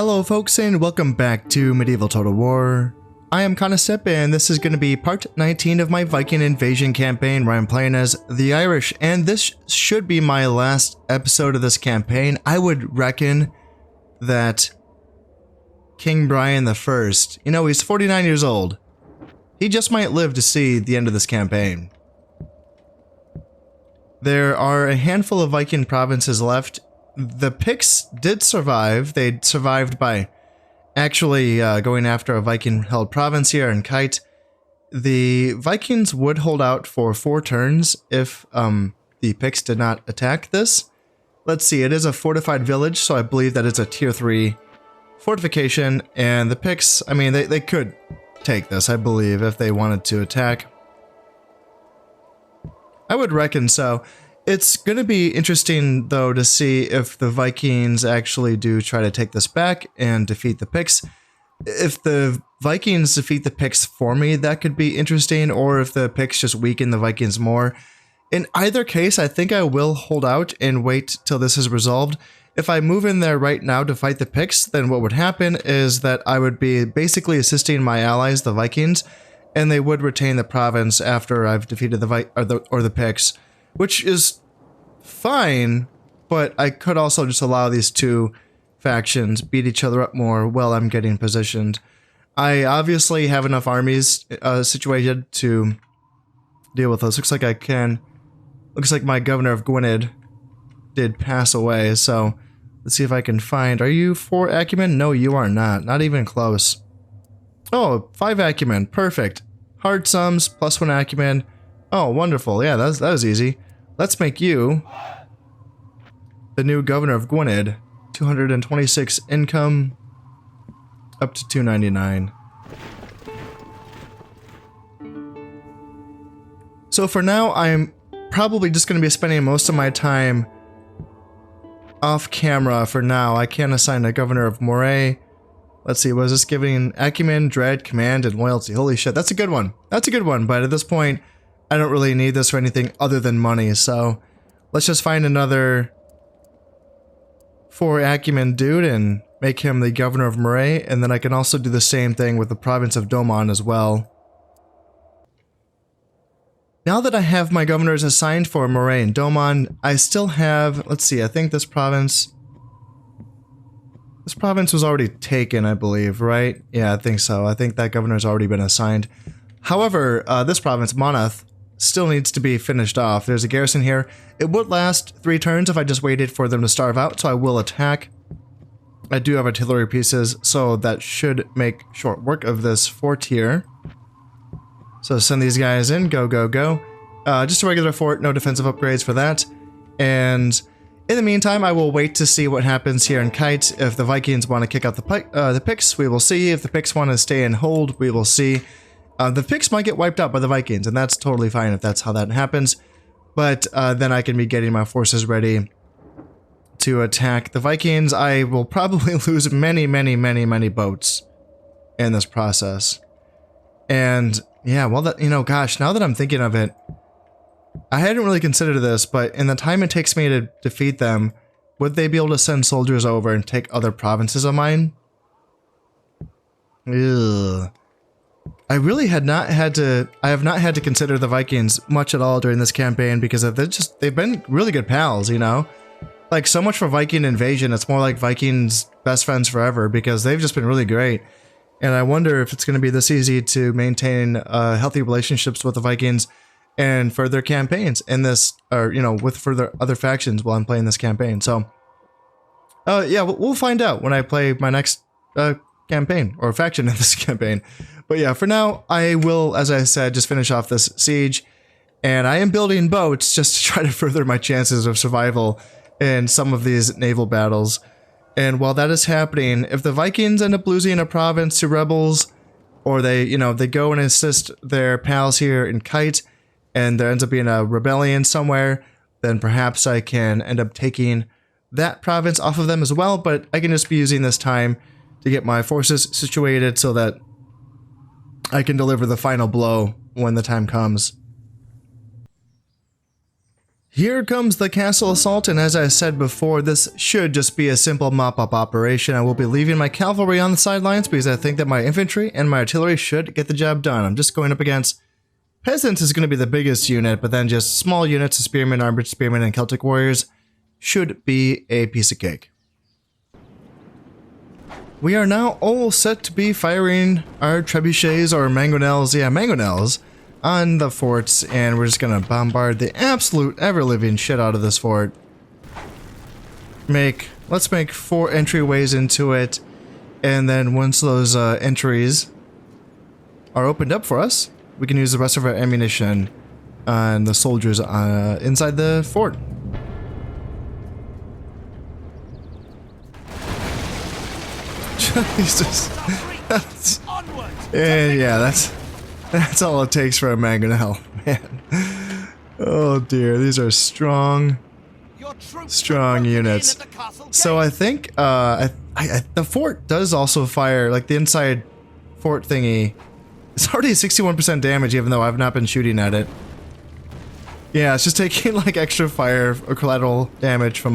Hello folks and welcome back to Medieval Total War. I am Conasip and this is going to be part 19 of my Viking invasion campaign where I'm playing as the Irish, and this should be my last episode of this campaign. I would reckon that King Brian I, he's 49 years old. He just might live to see the end of this campaign. There are a handful of Viking provinces left. The Picts did survive. They survived by actually going after a Viking-held province here in Kite. The Vikings would hold out for 4 turns if the Picts did not attack this. Let's see, it is a fortified village, so I believe that it's a tier 3 fortification. And the Picts, I mean, they could take this, I believe, if they wanted to attack. I would reckon so. It's going to be interesting, though, to see if the Vikings actually do try to take this back and defeat the Picts. If the Vikings defeat the Picts for me, that could be interesting, or if the Picts just weaken the Vikings more. In either case, I think I will hold out and wait till this is resolved. If I move in there right now to fight the Picts, then what would happen is that I would be basically assisting my allies, the Vikings, and they would retain the province after I've defeated the Picts. Which is fine, but I could also just allow these two factions beat each other up more while I'm getting positioned. I obviously have enough armies situated to deal with those. Looks like I can. Looks like my governor of Gwynedd did pass away, so let's see if I can find. Are you 4 acumen? No, you are not. Not even close. Oh, 5 acumen. Perfect. Hard sums, +1 acumen. Oh, wonderful. Yeah, that was easy. Let's make you the new governor of Gwynedd. 226 income, up to 299. So for now, I'm probably just going to be spending most of my time off camera for now. I can assign a governor of Moray. Let's see, was this giving acumen, dread, command, and loyalty? Holy shit, that's a good one. That's a good one, but at this point, I don't really need this for anything other than money, so let's just find another 4 acumen dude and make him the governor of Moray, and then I can also do the same thing with the province of Domon as well. Now that I have my governors assigned for Moray and Domon, I still have, let's see, I think this province was already taken, I believe, right? Yeah, I think so. I think that governor's already been assigned. However, this province, Monoth, still needs to be finished off. There's a garrison here. It would last 3 turns if I just waited for them to starve out, so I will attack. I do have artillery pieces, so that should make short work of this fort here. So send these guys in. Go, go, go. Just a regular fort, no defensive upgrades for that. And in the meantime, I will wait to see what happens here in Kite. If the Vikings want to kick out the Picts, we will see. If the Picts want to stay and hold, we will see. The Picts might get wiped out by the Vikings, and that's totally fine if that's how that happens. But then I can be getting my forces ready to attack the Vikings. I will probably lose many, many, many, many boats in this process. And yeah, well, that, gosh, now that I'm thinking of it, I hadn't really considered this, but in the time it takes me to defeat them, would they be able to send soldiers over and take other provinces of mine? Ugh. I have not had to consider the Vikings much at all during this campaign because they've been really good pals, Like, so much for Viking invasion, it's more like Vikings best friends forever because they've just been really great. And I wonder if it's going to be this easy to maintain healthy relationships with the Vikings and further campaigns in this, or, with further other factions while I'm playing this campaign. So, yeah, we'll find out when I play my next campaign or faction in this campaign. But yeah, for now, I will, as I said, just finish off this siege. And I am building boats just to try to further my chances of survival in some of these naval battles. And while that is happening, if the Vikings end up losing a province to rebels, or they go and assist their pals here in Kite, and there ends up being a rebellion somewhere, then perhaps I can end up taking that province off of them as well. But I can just be using this time to get my forces situated so that I can deliver the final blow when the time comes. Here comes the castle assault, and as I said before, this should just be a simple mop-up operation. I will be leaving my cavalry on the sidelines because I think that my infantry and my artillery should get the job done. I'm just going up against peasants is going to be the biggest unit, but then just small units of spearmen, armored spearmen, and Celtic warriors should be a piece of cake. We are now all set to be firing our trebuchets or mangonels, mangonels, on the forts, and we're just gonna bombard the absolute ever-living shit out of this fort. Let's make 4 entryways into it, and then once those entries are opened up for us, we can use the rest of our ammunition on the soldiers inside the fort. Jesus. And yeah, that's all it takes for a mangonel, man. Oh dear, these are strong units. So I think the fort does also fire, like the inside fort thingy. It's already 61% damage, even though I've not been shooting at it. Yeah, it's just taking like extra fire or collateral damage from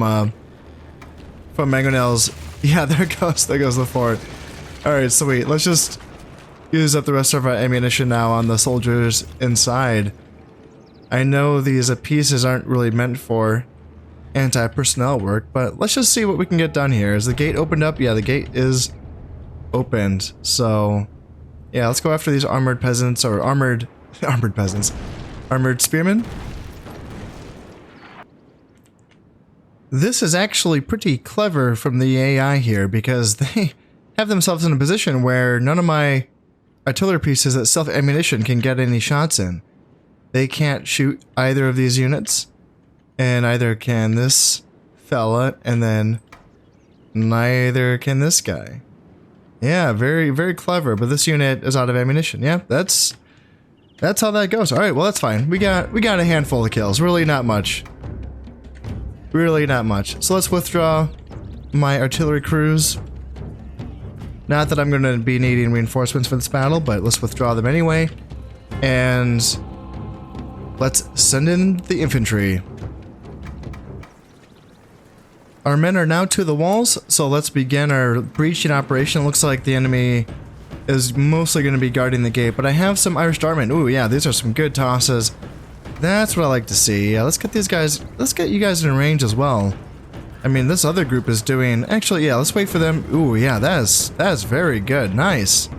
mangonels. Yeah, there goes the fort. All right, sweet. Let's just use up the rest of our ammunition now on the soldiers inside. I know these pieces aren't really meant for anti-personnel work, but let's just see what we can get done here. Is the gate opened up? Yeah, the gate is opened. So, yeah, let's go after these armored peasants, or armored spearmen. This is actually pretty clever from the AI here, because they have themselves in a position where none of my artillery pieces that self-ammunition can get any shots in. They can't shoot either of these units, and neither can this fella, and then neither can this guy. Yeah, very, very clever, but this unit is out of ammunition. Yeah, that's how that goes. Alright, well that's fine. We got a handful of kills. Really not much. Really not much. So let's withdraw my artillery crews. Not that I'm going to be needing reinforcements for this battle, but let's withdraw them anyway. And let's send in the infantry. Our men are now to the walls, so let's begin our breaching operation. Looks like the enemy is mostly going to be guarding the gate, but I have some Irish dartmen. Ooh, yeah, these are some good tosses. That's what I like to see. Yeah, let's get these guys, let's get you guys in range as well. I mean, this other group is doing... Actually, yeah, let's wait for them. Ooh, yeah, that is very good. Nice.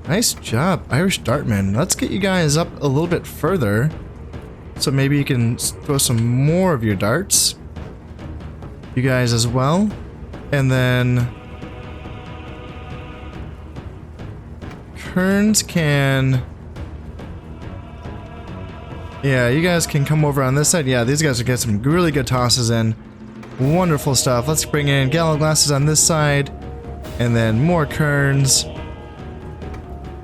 Nice job, Irish Dartmen. Let's get you guys up a little bit further. So maybe you can throw some more of your darts. You guys as well. And then... Kerns can... Yeah, you guys can come over on this side. Yeah, these guys will get some really good tosses in. Wonderful stuff. Let's bring in gallows glasses on this side, and then more kerns.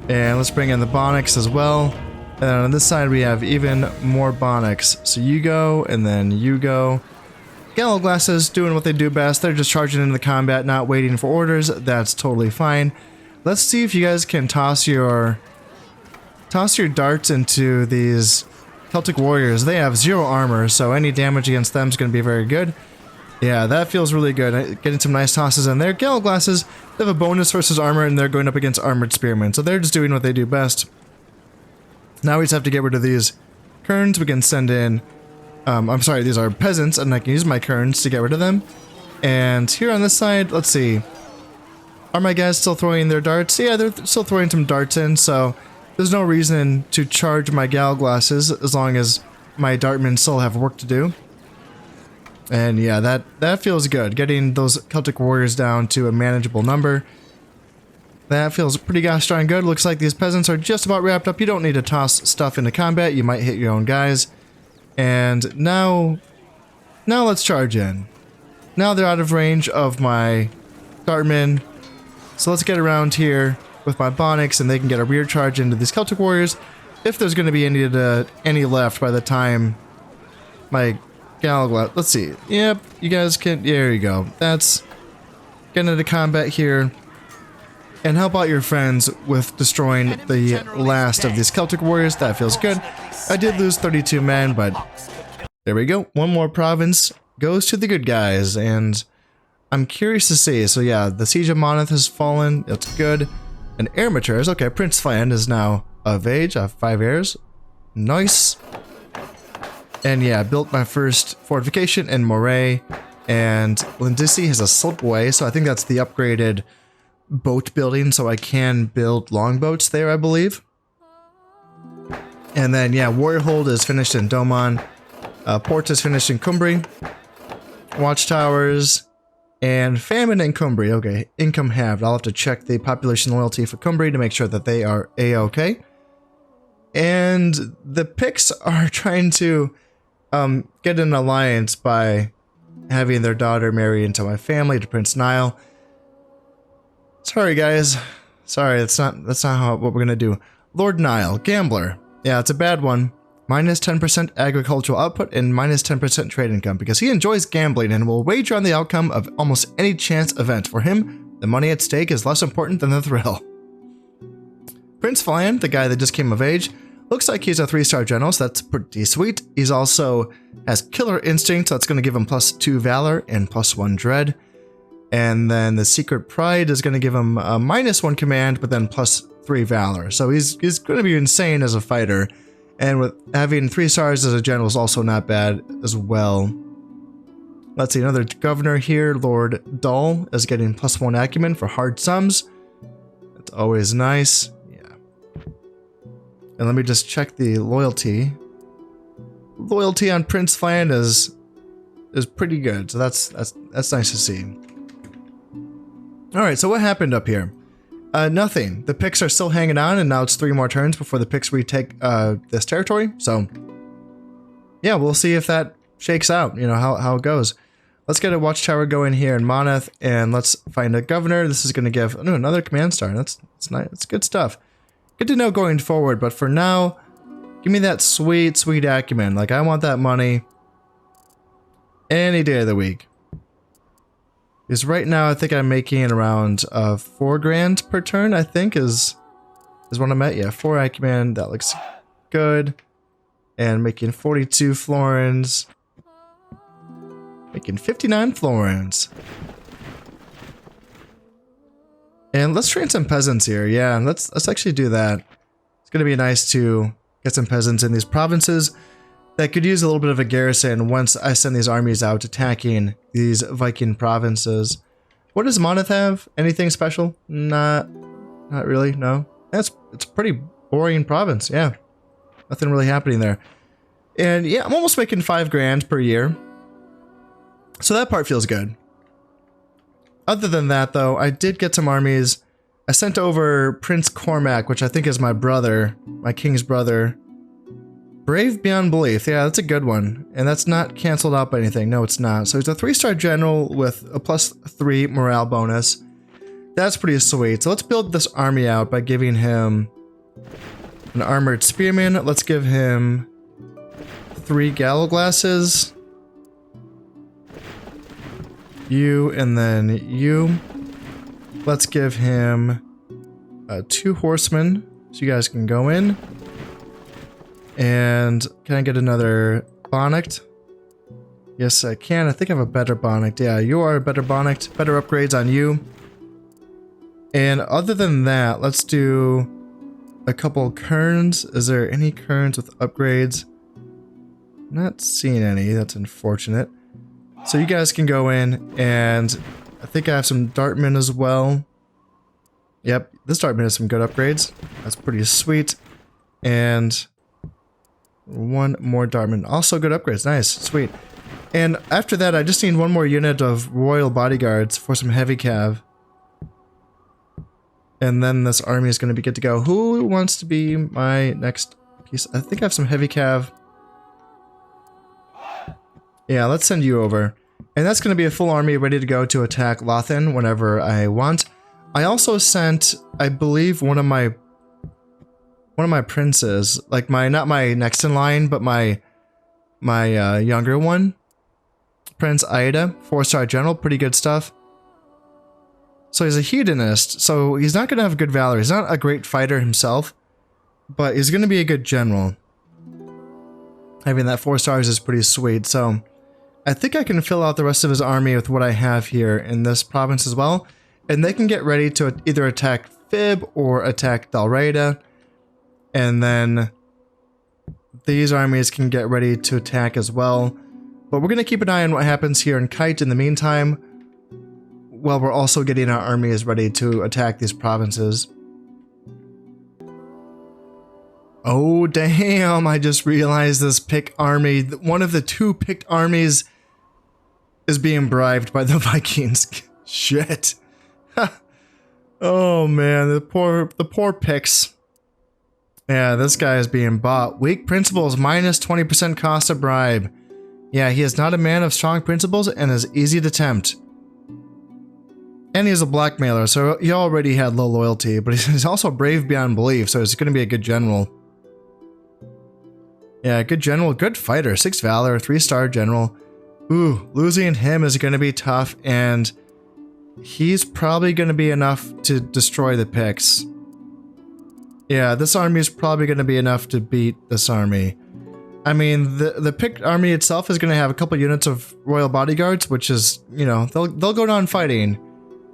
And let's bring in the Bonics as well. And on this side we have even more Bonics. So you go, and then you go. Gallows glasses doing what they do best. They're just charging into the combat, not waiting for orders. That's totally fine. Let's see if you guys can toss your darts into these Celtic warriors. They have 0 armor, so any damage against them is going to be very good. Yeah, that feels really good. Getting some nice tosses in there. Gallows glasses, they have a bonus versus armor, and they're going up against armored spearmen, so they're just doing what they do best. Now we just have to get rid of these kerns. We can send in... I'm sorry, these are peasants, and I can use my kerns to get rid of them. And here on this side, let's see. Are my guys still throwing their darts? Yeah, they're still throwing some darts in, so there's no reason to charge my gallows glasses as long as my dartmen still have work to do. And yeah, that feels good. Getting those Celtic warriors down to a manageable number. That feels pretty gosh darn good. Looks like these peasants are just about wrapped up. You don't need to toss stuff into combat. You might hit your own guys. And now let's charge in. Now they're out of range of my dartmen. So let's get around here with my Bonics, and they can get a rear charge into these Celtic warriors. If there's going to be any left by the time my gallows... Let's see. Yep, you guys can... There you go. That's... Get into combat here. And help out your friends with destroying the last of these Celtic warriors. That feels good. I did lose 32 men, but There we go. One more province goes to the good guys, and I'm curious to see. So yeah, the siege of Monoth has fallen. That's good. And heir matures. Okay, Prince Fland is now of age. I have 5 heirs. Nice. And yeah, I built my first fortification in Moray. And Lindisi has a slipway, so I think that's the upgraded boat building, so I can build longboats there, I believe. And then yeah, Warriorhold is finished in Domon. Port is finished in Cumbria. Watchtowers. And famine in Cumbria. Okay, income halved. I'll have to check the population loyalty for Cumbria to make sure that they are A-okay. And the Picts are trying to get an alliance by having their daughter marry into my family to Prince Niall. Sorry guys. Sorry, that's not what we're gonna do. Lord Niall, gambler. Yeah, it's a bad one. Minus 10% agricultural output and minus 10% trade income because he enjoys gambling and will wager on the outcome of almost any chance event. For him, the money at stake is less important than the thrill. Prince Fland, the guy that just came of age, looks like he's a 3-star general, so that's pretty sweet. He's also has killer instinct, so that's going to give him +2 valor and +1 dread. And then the secret pride is going to give him a -1 command, but then +3 valor. So he's going to be insane as a fighter. And with having 3 stars as a general is also not bad as well. Let's see, another governor here, Lord Dull, is getting +1 acumen for hard sums. That's always nice. Yeah. And let me just check the loyalty. Loyalty on Prince Fland is pretty good, so that's nice to see. All right, so what happened up here? Nothing. The Picts are still hanging on, and now it's 3 more turns before the Picts retake this territory. So, yeah, we'll see if that shakes out. You know how it goes. Let's get a watchtower going here in Monoth, and let's find a governor. This is going to give another command star. That's nice. It's good stuff. Good to know going forward. But for now, give me that sweet acumen. Like I want that money any day of the week. Because right now I think I'm making around 4 grand per turn, I think is what I'm at. Yeah, 4 acumen, that looks good. And making 42 florins. Making 59 florins. And let's train some peasants here. Yeah, let's actually do that. It's gonna be nice to get some peasants in these provinces that could use a little bit of a garrison once I send these armies out attacking these Viking provinces. What does Monoth have? Anything special? Not really, no. It's a pretty boring province, yeah. Nothing really happening there. And yeah, I'm almost making 5 grand per year. So that part feels good. Other than that though, I did get some armies. I sent over Prince Cormac, which I think is my brother, my king's brother. Brave beyond belief. Yeah, that's a good one. And that's not canceled out by anything. No, it's not. So he's a 3-star general with a +3 morale bonus. That's pretty sweet. So let's build this army out by giving him an armored spearman. Let's give him 3 gallow glasses. You and then you. Let's give him 2 horsemen so you guys can go in. And can I get another Bonnet? Yes, I can. I think I have a better Bonnet. Yeah, you are a better Bonnet. Better upgrades on you. And other than that, let's do a couple Kerns. Is there any Kerns with upgrades? Not seeing any. That's unfortunate. So you guys can go in, and I think I have some Dartmen as well. Yep, this Dartmen has some good upgrades. That's pretty sweet. And 1 more Dartman. Also good upgrades. Nice. Sweet. And after that, I just need 1 more unit of Royal Bodyguards for some heavy cav. And then this army is going to be good to go. Who wants to be my next piece? I think I have some heavy cav. Yeah, let's send you over. And that's going to be a full army ready to go to attack Lothan whenever I want. I also sent, I believe, one of my princes, like not my next in line, but my younger one, Prince Aida, 4-star general, pretty good stuff. So he's a hedonist, so he's not gonna have good valor. He's not a great fighter himself, but he's gonna be a good general. Having that 4 stars is pretty sweet. So I think I can fill out the rest of his army with what I have here in this province as well. And they can get ready to either attack Fib or attack Dalraida. And then these armies can get ready to attack as well. But we're going to keep an eye on what happens here in Kite in the meantime, while we're also getting our armies ready to attack these provinces. Oh damn, I just realized this pick army, one of the 2 picked armies is being bribed by the Vikings. Shit. Oh man, the poor picks. Yeah, this guy is being bought. Weak principles, minus 20% cost of bribe. Yeah, he is not a man of strong principles and is easy to tempt. And he's a blackmailer, so he already had low loyalty, but he's also brave beyond belief, so he's going to be a good general. Yeah, good general, good fighter, 6 valor, 3-star general. Ooh, losing him is going to be tough, and he's probably going to be enough to destroy the Picts. Yeah, this army is probably going to be enough to beat this army. I mean, the Pict army itself is going to have a couple units of royal bodyguards, which is, you know, they'll go down fighting.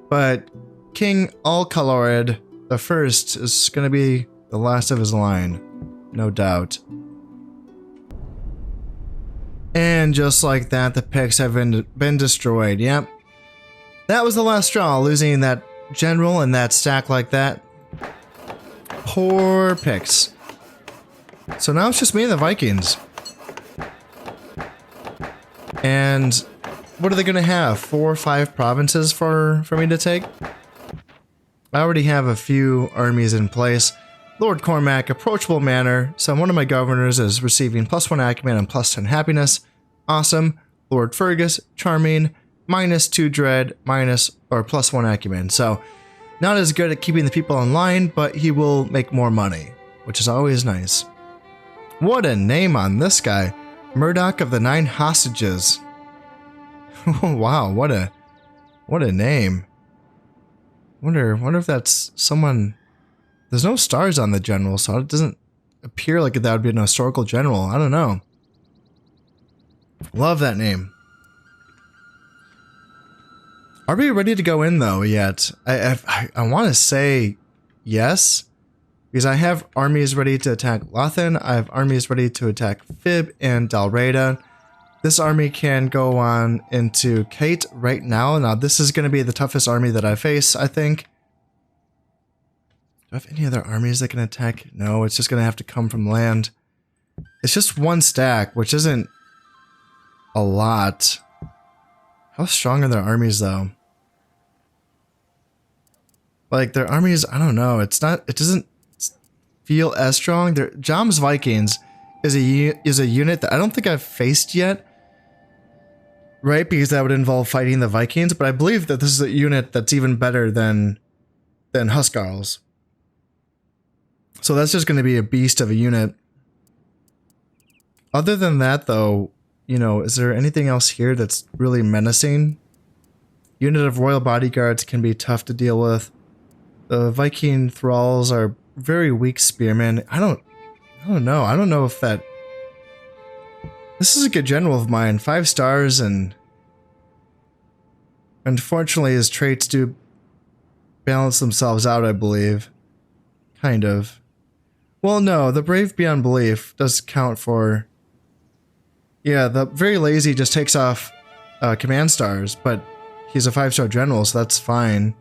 But King Alcalorid the First is going to be the last of his line, no doubt. And just like that, the Picts have been destroyed. Yep. That was the last straw, losing that general and that stack like that. Poor Picts. So now it's just me and the Vikings. And what are they going to have? 4 or 5 provinces for me to take? I already have a few armies in place. Lord Cormac, approachable manner. So one of my governors is receiving +1 acumen and +10 happiness. Awesome. Lord Fergus, charming, -2 dread, +1 acumen. So not as good at keeping the people in line, but he will make more money, which is always nice. What a name on this guy. Murdoch of the 9 Hostages. Wow, what a name. Wonder if that's someone. There's no stars on the general, so it doesn't appear like that would be an historical general. I don't know. Love that name. Are we ready to go in though yet? I want to say yes, because I have armies ready to attack Lothan. I have armies ready to attack Fib and Dalraida. This army can go on into Kite right now. Now this is going to be the toughest army that I face, I think. Do I have any other armies that can attack? No, it's just going to have to come from land. It's just 1 stack, which isn't a lot. How strong are their armies though? Like their armies, I don't know. It doesn't feel as strong. Jom's Vikings is a unit that I don't think I've faced yet. Right, because that would involve fighting the Vikings, but I believe that this is a unit that's even better than Huskarls. So that's just going to be a beast of a unit. Other than that though, you know, is there anything else here that's really menacing? Unit of royal bodyguards can be tough to deal with. The Viking thralls are very weak spearmen. I don't know. I don't know if that. This is a good general of mine, 5 stars, and unfortunately his traits do balance themselves out, I believe. Kind of. Well, no, the brave beyond belief does count for. Yeah, the very lazy just takes off command stars, but he's a 5-star general, so that's fine.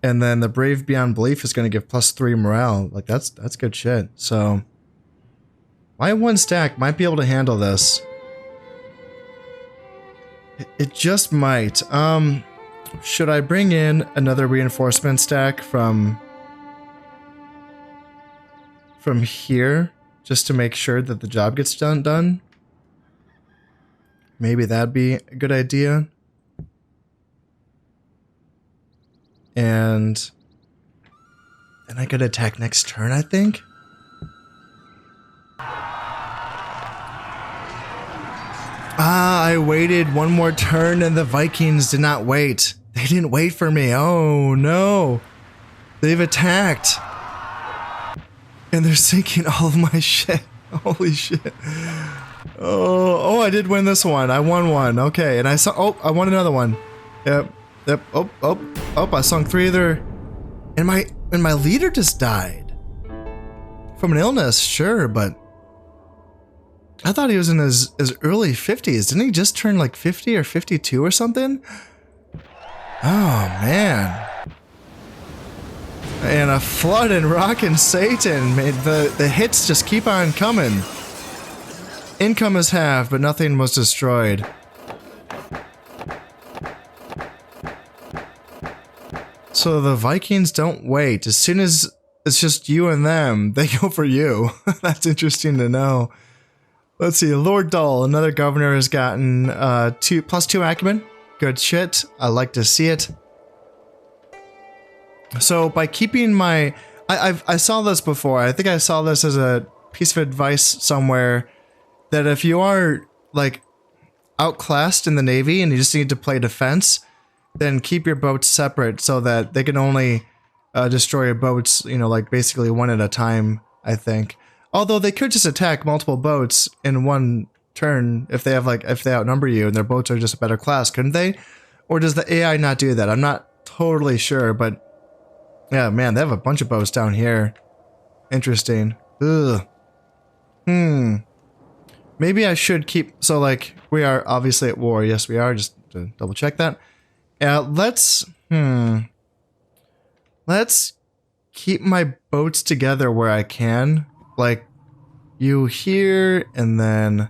And then the brave beyond belief is going to give +3 morale. Like that's good shit. So my 1 stack might be able to handle this. It just might. Should I bring in another reinforcement stack from here just to make sure that the job gets done? Maybe that'd be a good idea. And then I could attack next turn, I think. Ah, I waited 1 more turn and the Vikings did not wait. They didn't wait for me. Oh no. They've attacked. And they're sinking all of my shit. Holy shit. Oh, I did win this one. I won one. Okay, and I saw. Oh, I won another one. Yep. Oh, I sunk 3 other. And my leader just died from an illness. Sure, but I thought he was in his early 50s. Didn't he just turn like 50 or 52 or something? Oh man. And a flood and rockin' Satan made the hits just keep on coming. Income is halved, but nothing was destroyed. So the Vikings don't wait. As soon as it's just you and them, they go for you. That's interesting to know. Let's see, Lord Dull, another governor, has gotten +2 acumen. Good shit. I like to see it. So by keeping my, I saw this before. I think I saw this as a piece of advice somewhere that if you are like outclassed in the Navy and you just need to play defense, then keep your boats separate so that they can only destroy your boats, you know, like basically one at a time, I think. Although they could just attack multiple boats in one turn if they have if they outnumber you and their boats are just a better class, couldn't they? Or does the AI not do that? I'm not totally sure, but yeah, man, they have a bunch of boats down here. Interesting. Ugh. Maybe I should keep... So, like, we are obviously at war. Yes, we are. Just to double check that. Let's keep my boats together where I can. Like, you here, and then...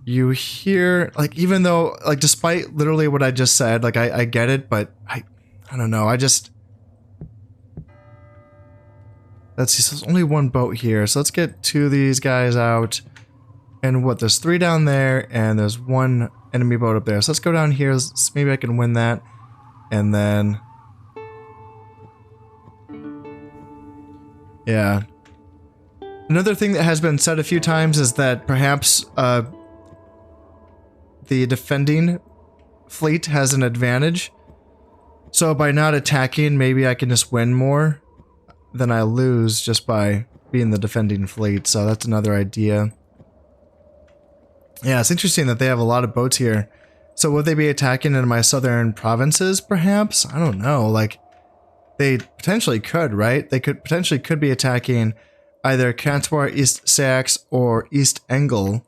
You here. Like, even though... Like, despite literally what I just said, like, I get it, but I don't know, I just... Let's see, so there's only one boat here, so let's get 2 of these guys out. And what, there's 3 down there, and there's 1 enemy boat up there. So let's go down here, maybe I can win that. And then... Yeah. Another thing that has been said a few times is that perhaps the defending fleet has an advantage. So by not attacking, maybe I can just win more than I lose just by being the defending fleet. So that's another idea. Yeah, it's interesting that they have a lot of boats here. So would they be attacking in my southern provinces, perhaps? I don't know. Like, they potentially could, right? They potentially could be attacking either Cantor, East Sax, or East Engel,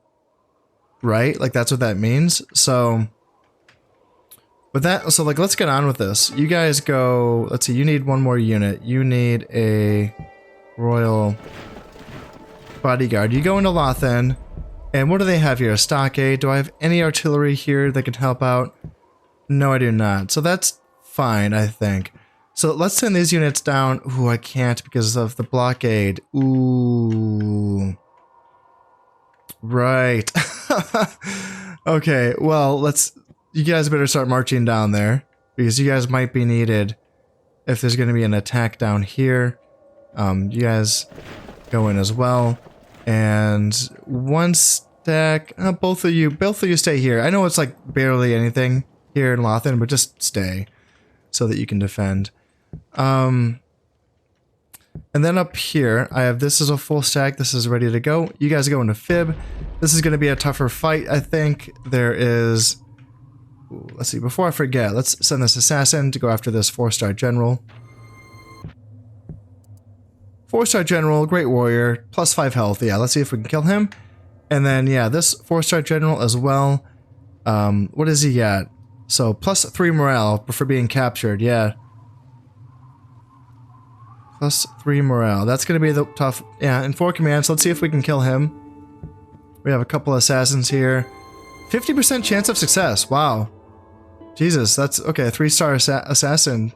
right? Like, that's what that means. So... With that, so like, let's get on with this. You guys go, let's see, you need 1 more unit. You need a royal bodyguard. You go into Lothan, and what do they have here? A stockade. Do I have any artillery here that can help out? No, I do not. So that's fine, I think. So let's send these units down. Ooh, I can't because of the blockade. Ooh. Right. Okay, well, let's... You guys better start marching down there, because you guys might be needed if there's going to be an attack down here. You guys go in as well. And 1 stack... both of you stay here. I know it's like barely anything here in Lothan, but just stay so that you can defend. And then up here, I have this is a full stack. This is ready to go. You guys go into Fib. This is going to be a tougher fight, I think. There is... Let's see, before I forget, let's send this assassin to go after this 4-star general. 4-star general, great warrior, +5 health. Yeah, let's see if we can kill him. And then, yeah, this 4-star general as well. What does he got? So, +3 morale for being captured, yeah. +3 morale. That's going to be the tough... Yeah, and 4 commands. Let's see if we can kill him. We have a couple assassins here. 50% chance of success. Wow. Jesus, that's... Okay, a 3-star assassin.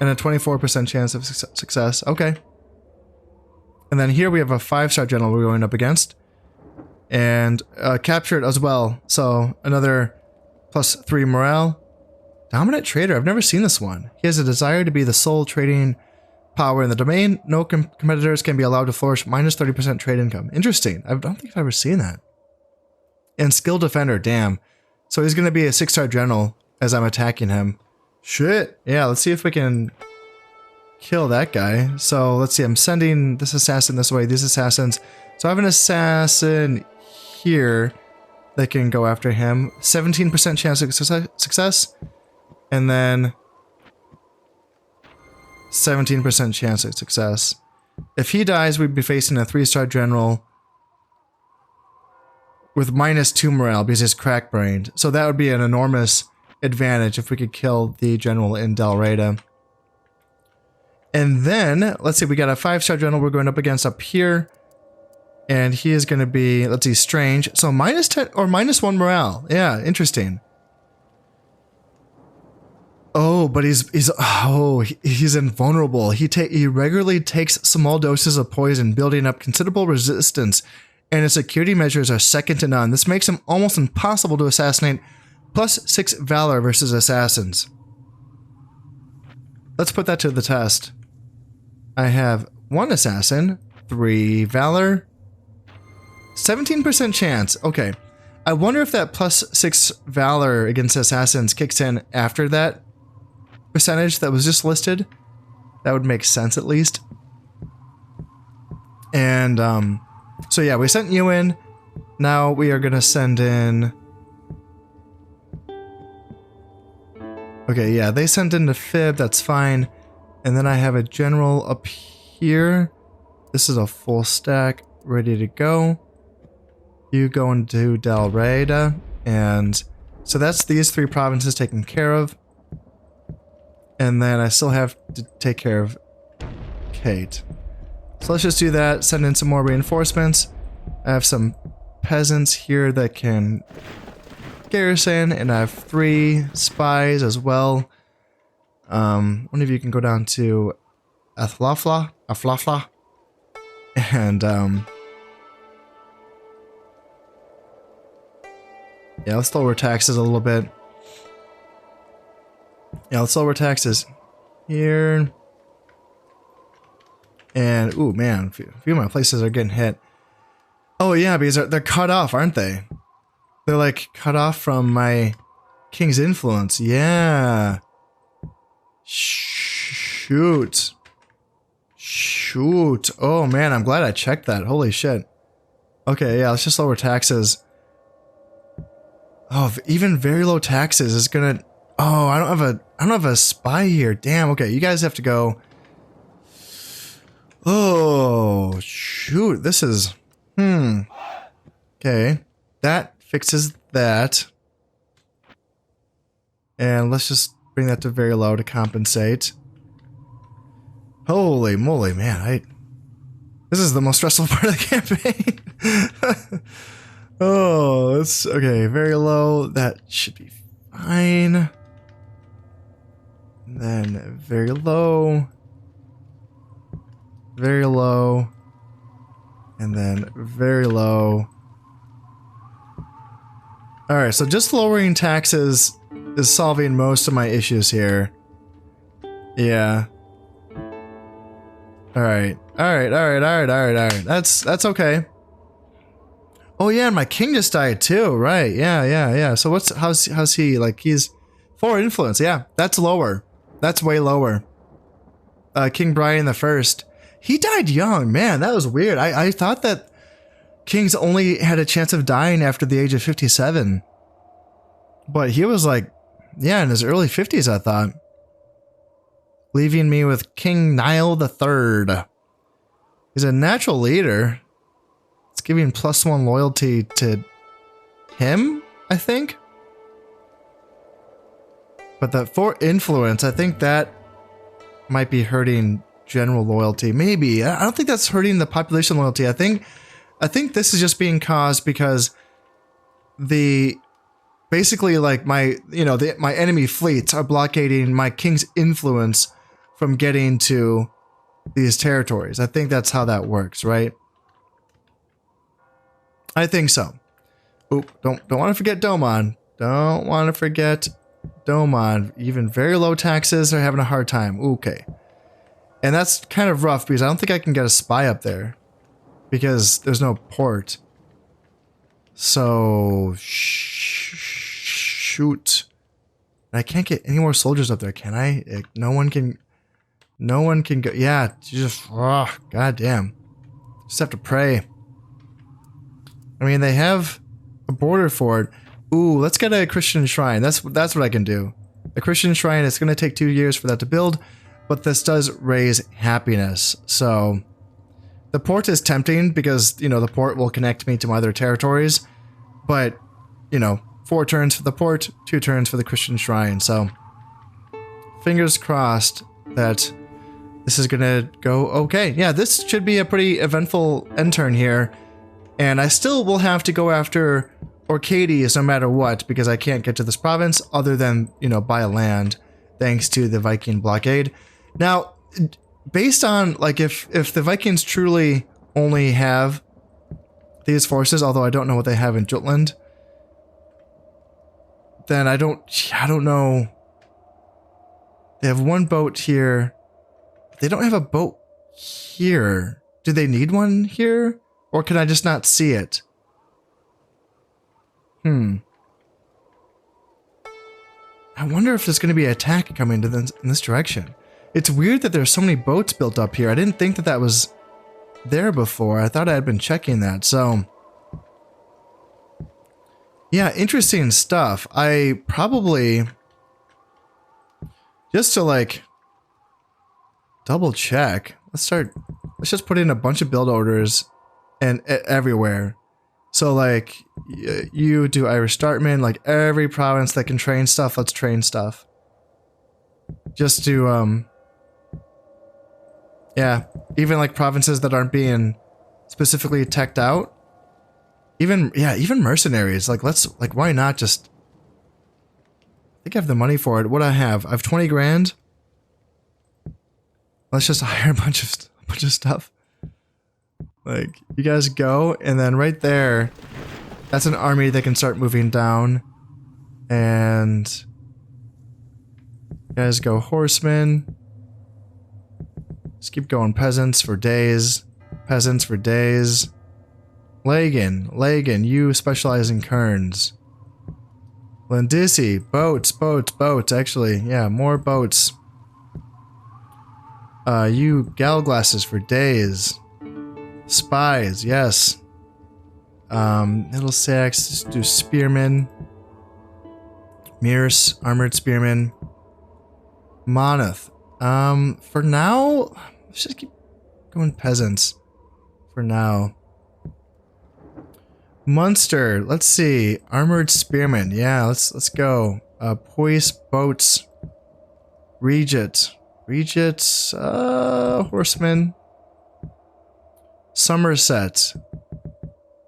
And a 24% chance of success. Okay. And then here we have a 5-star general we're going up against. And captured as well. So, another +3 morale. Dominant trader. I've never seen this one. He has a desire to be the sole trading power in the domain. No competitors can be allowed to flourish. -30% trade income. Interesting. I don't think I've ever seen that. And skill defender. Damn. So he's going to be a 6-star general as I'm attacking him. Shit. Yeah, let's see if we can kill that guy. So let's see, I'm sending this assassin this way, these assassins. So I have an assassin here that can go after him. 17% chance of success. And then 17% chance of success. If he dies, we'd be facing a 3-star general with -2 morale because he's crack-brained. So that would be an enormous advantage if we could kill the general in Del Reyda. And then, let's see, we got a 5-star general we're going up against up here. And he is going to be, let's see, strange. So -10 or -1 morale. Yeah, interesting. Oh, but he's invulnerable. He regularly takes small doses of poison, building up considerable resistance, and his security measures are second to none. This makes him almost impossible to assassinate. +6 valor versus assassins. Let's put that to the test. I have 1 assassin, 3 valor, 17% chance. Okay. I wonder if that +6 valor against assassins kicks in after that percentage that was just listed. That would make sense at least. And so yeah, we sent you in. Now we are gonna send in. Okay, yeah, they sent in the Fib, that's fine. And then I have a general up here. This is a full stack, ready to go. You go into Del Reyda, and so that's these 3 provinces taken care of. And then I still have to take care of Kite. So let's just do that, send in some more reinforcements. I have some peasants here that can garrison, and I have 3 spies as well. One of you can go down to Aflafla, and yeah, let's lower taxes a little bit. Yeah, let's lower taxes here. And, ooh, man, a few of my places are getting hit. Oh, yeah, because they're cut off, aren't they? They're, like, cut off from my king's influence. Yeah. Shoot. Shoot. Oh, man, I'm glad I checked that. Holy shit. Okay, yeah, let's just lower taxes. Oh, even very low taxes is gonna... Oh, I don't have a spy here. Damn, okay, you guys have to go. Oh, shoot, this is... Okay, that fixes that. And let's just bring that to very low to compensate. Holy moly, man, this is the most stressful part of the campaign. Oh, it's okay, very low. That should be fine. And then very low. Very low. And then very low. Alright, so just lowering taxes is solving most of my issues here. Yeah. Alright. Alright. That's okay. Oh yeah, and my king just died too, right? Yeah. So how's he? Like, he's 4 influence. Yeah, that's lower. That's way lower. King Brian the First. He died young, man. That was weird. I thought that kings only had a chance of dying after the age of 57. But he was like, yeah, in his early 50s, I thought. Leaving me with King Niall the Third. He's a natural leader. It's giving +1 loyalty to him, I think. But the 4 influence, I think that might be hurting general loyalty. Maybe. I don't think that's hurting the population loyalty. I think this is just being caused because basically like my enemy fleets are blockading my king's influence from getting to these territories. I think that's how that works, right? I think so. Oop, don't want to forget Domon. Don't want to forget Domon. Even very low taxes are having a hard time. Okay. And that's kind of rough because I don't think I can get a spy up there because there's no port. So shoot. I can't get any more soldiers up there, can I? No one can. No one can go. Yeah, you just, oh, goddamn. Just have to pray. I mean, they have a border for it. Ooh, let's get a Christian shrine. That's what I can do. A Christian shrine, it's going to take 2 years for that to build, but this does raise happiness. So the port is tempting because, you know, the port will connect me to my other territories, but, you know, 4 turns for the port, 2 turns for the Christian shrine. So fingers crossed that this is going to go okay. Yeah, this should be a pretty eventful end turn here. And I still will have to go after Orcades no matter what, because I can't get to this province other than, you know, buy land, thanks to the Viking blockade. Now, based on, like, if the Vikings truly only have these forces, although I don't know what they have in Jutland, then I don't know. They have 1 boat here. They don't have a boat here. Do they need one here? Or can I just not see it? I wonder if there's going to be an attack coming in this direction. It's weird that there's so many boats built up here. I didn't think that that was there before. I thought I had been checking that. So, yeah, interesting stuff. I probably, just to like double check, let's just put in a bunch of build orders and everywhere. So like you do Irish Startman, like every province that can train stuff, let's train stuff. Just to yeah, even like provinces that aren't being specifically teched out. Even mercenaries, like why not just, I think I have the money for it. What do I have? I have 20 grand. Let's just hire a bunch of stuff. Like, you guys go, and then right there, that's an army that can start moving down. And you guys go horsemen. Just keep going. Peasants for days. Peasants for days. Lagan, you specialize in kerns. Lindisi, boats. Actually, yeah, more boats. You Galglasses for days. Spies, yes. Middlesex, do spearmen. Mears, armored spearmen. Monoth. For now, let's just keep going peasants. For now. Munster, let's see. Armored spearmen. Yeah, let's go. Poise, boats. Regent, horsemen. Somerset.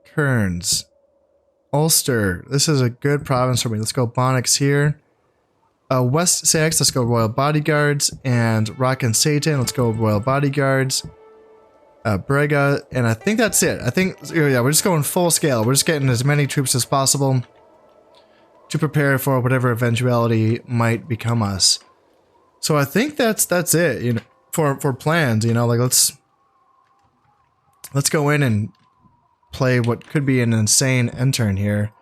Kerns. Ulster. This is a good province for me. Let's go Bonix here. West Sax, let's go Royal Bodyguards. And Rock and Satan, let's go Royal Bodyguards. Brega, and I think that's it. I think, yeah, we're just going full scale. We're just getting as many troops as possible to prepare for whatever eventuality might become us. So I think that's it, you know, for plans, you know, like let's go in and play what could be an insane end turn here.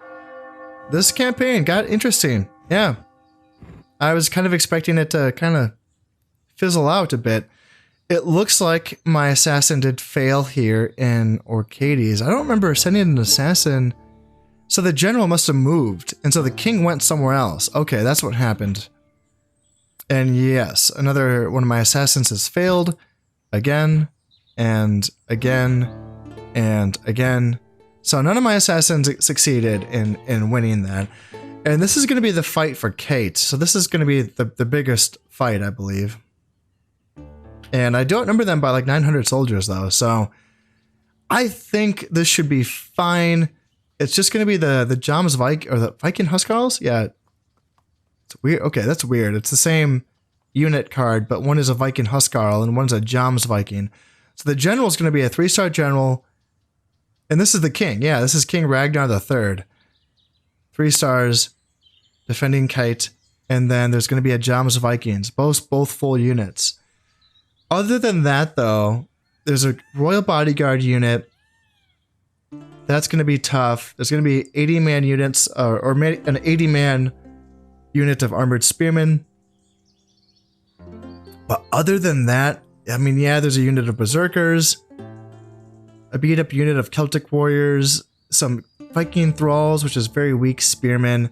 This campaign got interesting. Yeah. I was kind of expecting it to kind of fizzle out a bit. It looks like my assassin did fail here in Orcades. I don't remember sending an assassin. So the general must have moved, and so the king went somewhere else. Okay, that's what happened. And yes, another one of my assassins has failed again, and again, and again. So none of my assassins succeeded in winning that. And this is going to be the fight for Kite. So this is going to be the biggest fight, I believe. And I do outnumber them by like 900 soldiers, though. So I think this should be fine. It's just going to be the Jams Viking, or the Viking Huskarls? Yeah. It's weird. Okay, that's weird. It's the same unit card, but one is a Viking Huskarl and one's a Jams Viking. So the general is going to be a 3-star general. And this is the king. Yeah, this is King Ragnar III. 3 stars, defending Kite. And then there's going to be a Jams Vikings, both full units. Other than that, though, there's a Royal Bodyguard unit. That's going to be tough. There's going to be 80-man units, or an 80-man unit of armored spearmen. But other than that, I mean, yeah, there's a unit of berserkers, a beat up unit of Celtic warriors, some Viking thralls, which is very weak spearmen.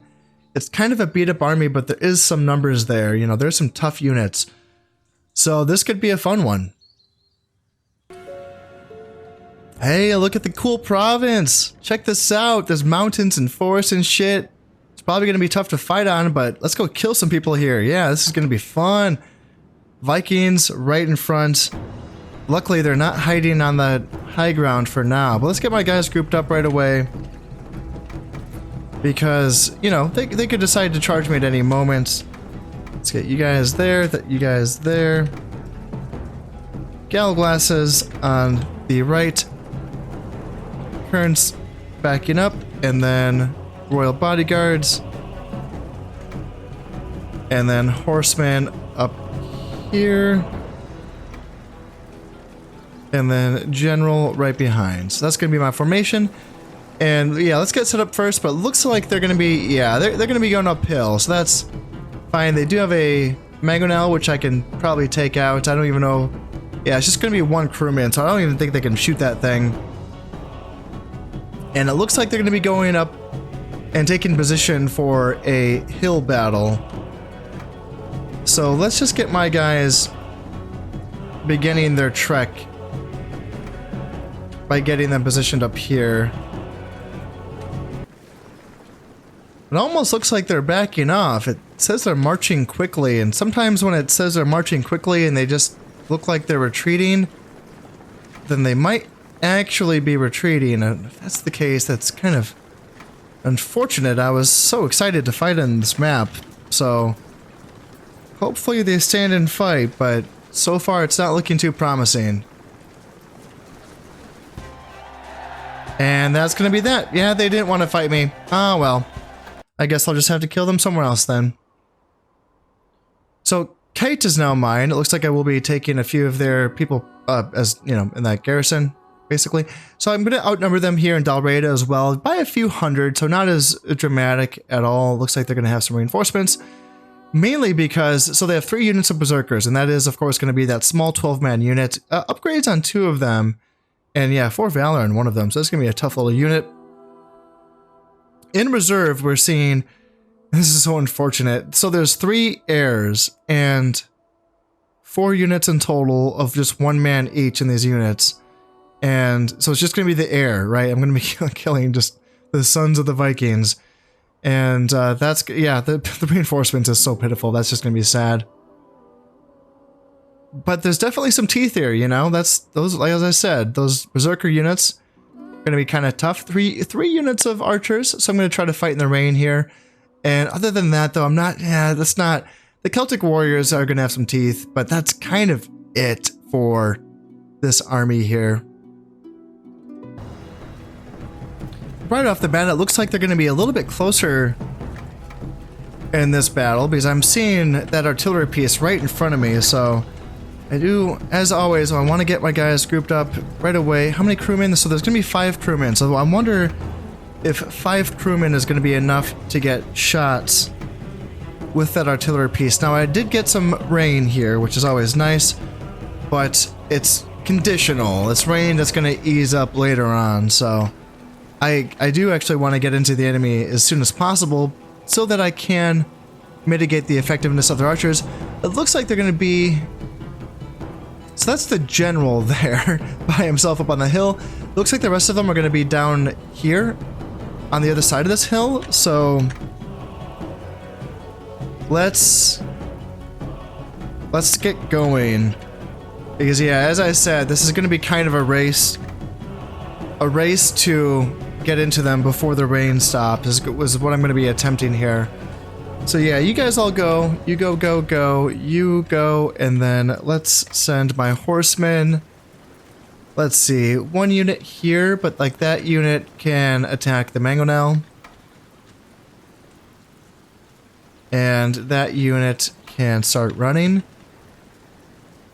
It's kind of a beat up army, but there is some numbers there. You know, there's some tough units. So this could be a fun one. Hey, look at the cool province. Check this out. There's mountains and forests and shit. It's probably going to be tough to fight on, but let's go kill some people here. Yeah, this is going to be fun. Vikings right in front. Luckily, they're not hiding on the high ground for now. But let's get my guys grouped up right away. Because, you know, they could decide to charge me at any moment. Let's get you guys there, you guys there. Gal glasses on the right. Currents backing up, and then royal bodyguards, and then horsemen up here, and then general right behind. So that's gonna be my formation. And yeah, let's get set up first, but it looks like they're gonna be, yeah, they're gonna be going uphill, so that's fine. They do have a mangonel, which I can probably take out. I don't even know. Yeah, it's just gonna be one crewman, so I don't even think they can shoot that thing. And it looks like they're going to be going up and taking position for a hill battle. So let's just get my guys beginning their trek by getting them positioned up here. It almost looks like they're backing off. It says they're marching quickly, and sometimes when it says they're marching quickly and they just look like they're retreating, then they might actually be retreating, and if that's the case, that's kind of unfortunate. I was so excited to fight on this map, so hopefully they stand and fight, but so far it's not looking too promising. And that's gonna be that. Yeah, they didn't want to fight me. Ah, well, I guess I'll just have to kill them somewhere else then. So Kite is now mine. It looks like I will be taking a few of their people as, you know, in that garrison, basically. So I'm going to outnumber them here in Dalreda as well by a few hundred, so not as dramatic at all. Looks like they're going to have some reinforcements, mainly because, so they have 3 units of berserkers, and that is, of course, going to be that small 12-man unit. Upgrades on 2 of them, and yeah, 4 Valor on 1 of them, so it's going to be a tough little unit. In reserve, we're seeing, this is so unfortunate, so there's 3 heirs, and 4 units in total of just 1 man each in these units. And so it's just going to be the heir, right? I'm going to be killing just the sons of the Vikings. And that's, yeah, the reinforcements is so pitiful. That's just going to be sad. But there's definitely some teeth here, you know? That's, those, like as I said, those berserker units are going to be kind of tough. Three units of archers, so I'm going to try to fight in the rain here. And other than that, though, I'm not, yeah, that's not, the Celtic warriors are going to have some teeth, but that's kind of it for this army here. Right off the bat, it looks like they're going to be a little bit closer in this battle because I'm seeing that artillery piece right in front of me. So I do, as always, I want to get my guys grouped up right away. How many crewmen? So there's going to be 5 crewmen. So I wonder if 5 crewmen is going to be enough to get shots with that artillery piece. Now I did get some rain here, which is always nice, but it's conditional. It's rain that's going to ease up later on. So I do actually want to get into the enemy as soon as possible so that I can mitigate the effectiveness of their archers. It looks like they're going to be... So that's the general there by himself up on the hill. Looks like the rest of them are going to be down here on the other side of this hill. So let's get going. Because yeah, as I said, this is going to be kind of a race to get into them before the rain stops, was what I'm going to be attempting here. So yeah, you guys all go, you go, you go, and then let's send my horsemen. Let's see, 1 unit here, but like that unit can attack the mangonel. And that unit can start running.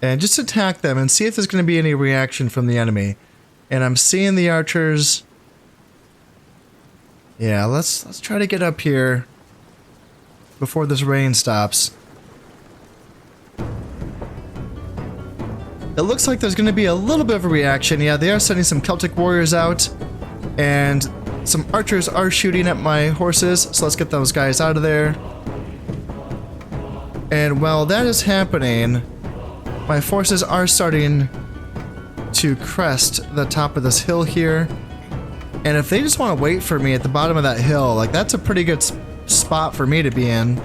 And just attack them and see if there's going to be any reaction from the enemy. And I'm seeing the archers. Yeah, let's try to get up here before this rain stops. It looks like there's going to be a little bit of a reaction. Yeah, they are sending some Celtic warriors out, and some archers are shooting at my horses, so let's get those guys out of there. And while that is happening, my forces are starting to crest the top of this hill here. And if they just want to wait for me at the bottom of that hill, like that's a pretty good spot for me to be in.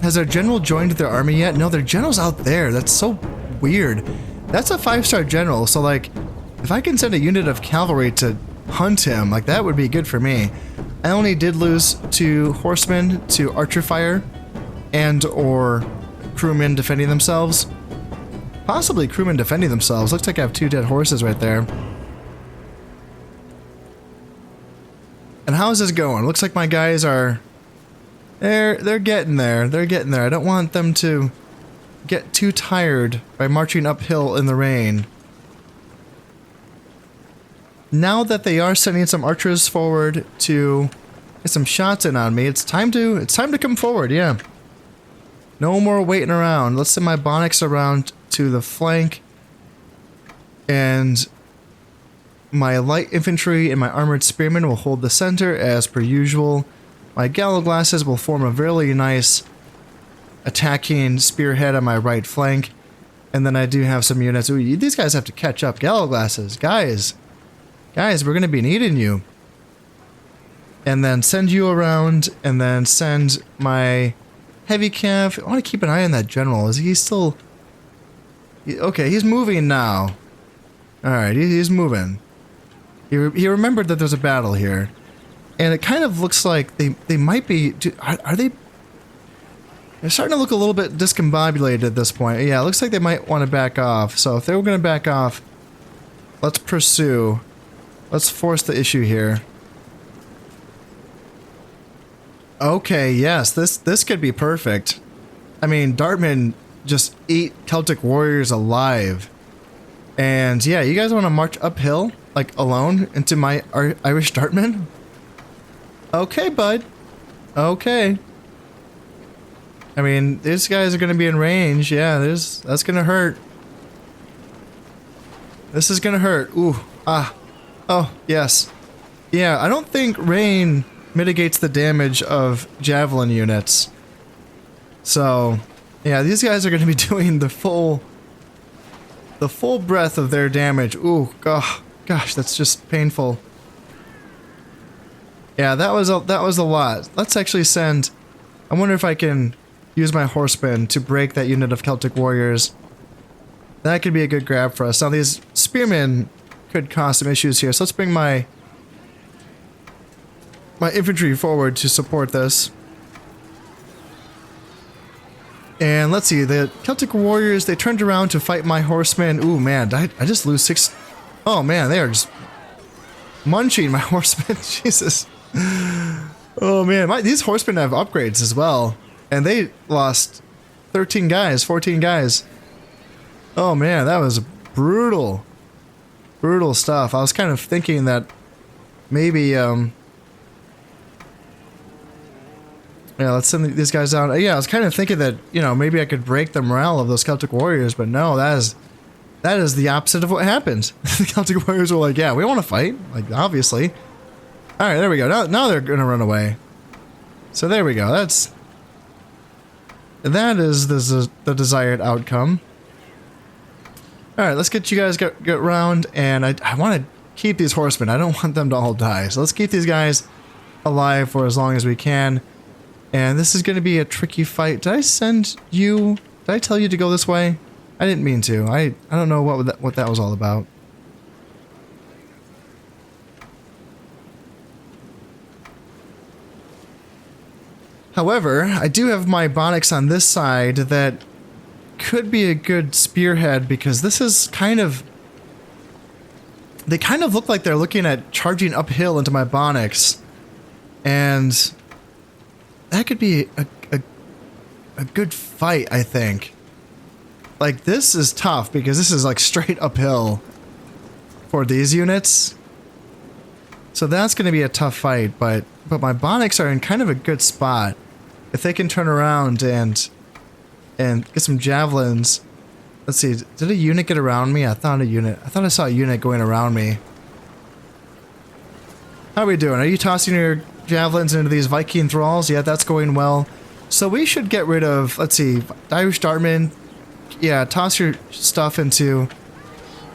Has their general joined their army yet? No, their general's out there. That's so weird. That's a 5-star general, so like, if I can send a unit of cavalry to hunt him, like that would be good for me. I only did lose 2 horsemen to archer fire and or crewmen defending themselves. Possibly crewmen defending themselves. Looks like I have 2 dead horses right there. And how's this going? Looks like my guys are... They're getting there. They're getting there. I don't want them to get too tired by marching uphill in the rain. Now that they are sending some archers forward to get some shots in on me, it's time to come forward, yeah. No more waiting around. Let's send my Bonics around to the flank. And my light infantry and my armored spearmen will hold the center as per usual. My gallow glasses will form a really nice attacking spearhead on my right flank. And then I do have some units. Ooh, these guys have to catch up. Gallow glasses. Guys, we're going to be needing you. And then send you around. And then send my heavy cav. I want to keep an eye on that general. Is he still... Okay, he's moving now. Alright, he's moving. He remembered that there's a battle here. And it kind of looks like they might be... Are they... They're starting to look a little bit discombobulated at this point. Yeah, it looks like they might want to back off. So if they were going to back off, let's pursue. Let's force the issue here. Okay, yes, this could be perfect. I mean, Dartman just ate Celtic warriors alive. And yeah, you guys want to march uphill, like alone, into my Irish Dartman? Okay, bud. Okay. I mean, these guys are going to be in range. Yeah, that's going to hurt. This is going to hurt. Ooh. Ah. Oh, yes. Yeah, I don't think rain mitigates the damage of javelin units. So, yeah, these guys are going to be doing the full breadth of their damage. Ooh, gosh, that's just painful. Yeah, that was a lot. Let's actually send... I wonder if I can use my horsemen to break that unit of Celtic warriors. That could be a good grab for us. Now, these spearmen could cause some issues here, so let's bring my infantry forward to support this. And let's see, the Celtic warriors, they turned around to fight my horsemen. Ooh, man, I just lose 6... Oh, man, they are just munching my horsemen. Jesus. Oh, man, these horsemen have upgrades as well. And they lost 13 guys, 14 guys. Oh, man, that was brutal. Brutal stuff. I was kind of thinking that maybe, yeah, let's send these guys out. Yeah, I was kind of thinking that, you know, maybe I could break the morale of those Celtic warriors, but no, that is the opposite of what happened. The Celtic warriors were like, yeah, we want to fight, like, obviously. All right, there we go. Now they're going to run away. So there we go. That is the desired outcome. All right, let's get you guys get round, and I want to keep these horsemen. I don't want them to all die. So let's keep these guys alive for as long as we can. And this is going to be a tricky fight. Did I tell you to go this way? I didn't mean to. I don't know what that was all about. However, I do have my Bonics on this side that could be a good spearhead, because this is kind of... They kind of look like they're looking at charging uphill into my Bonics. And that could be a good fight, I think. Like, this is tough, because this is like straight uphill for these units. So that's going to be a tough fight, but my Bonics are in kind of a good spot. If they can turn around and get some javelins Let's see. Did a unit get around me? I thought I saw a unit going around me. How are we doing? Are you tossing your javelins into these Viking thralls? Yeah, that's going well. So we should get rid of, let's see, Irish Dartman. Yeah, toss your stuff into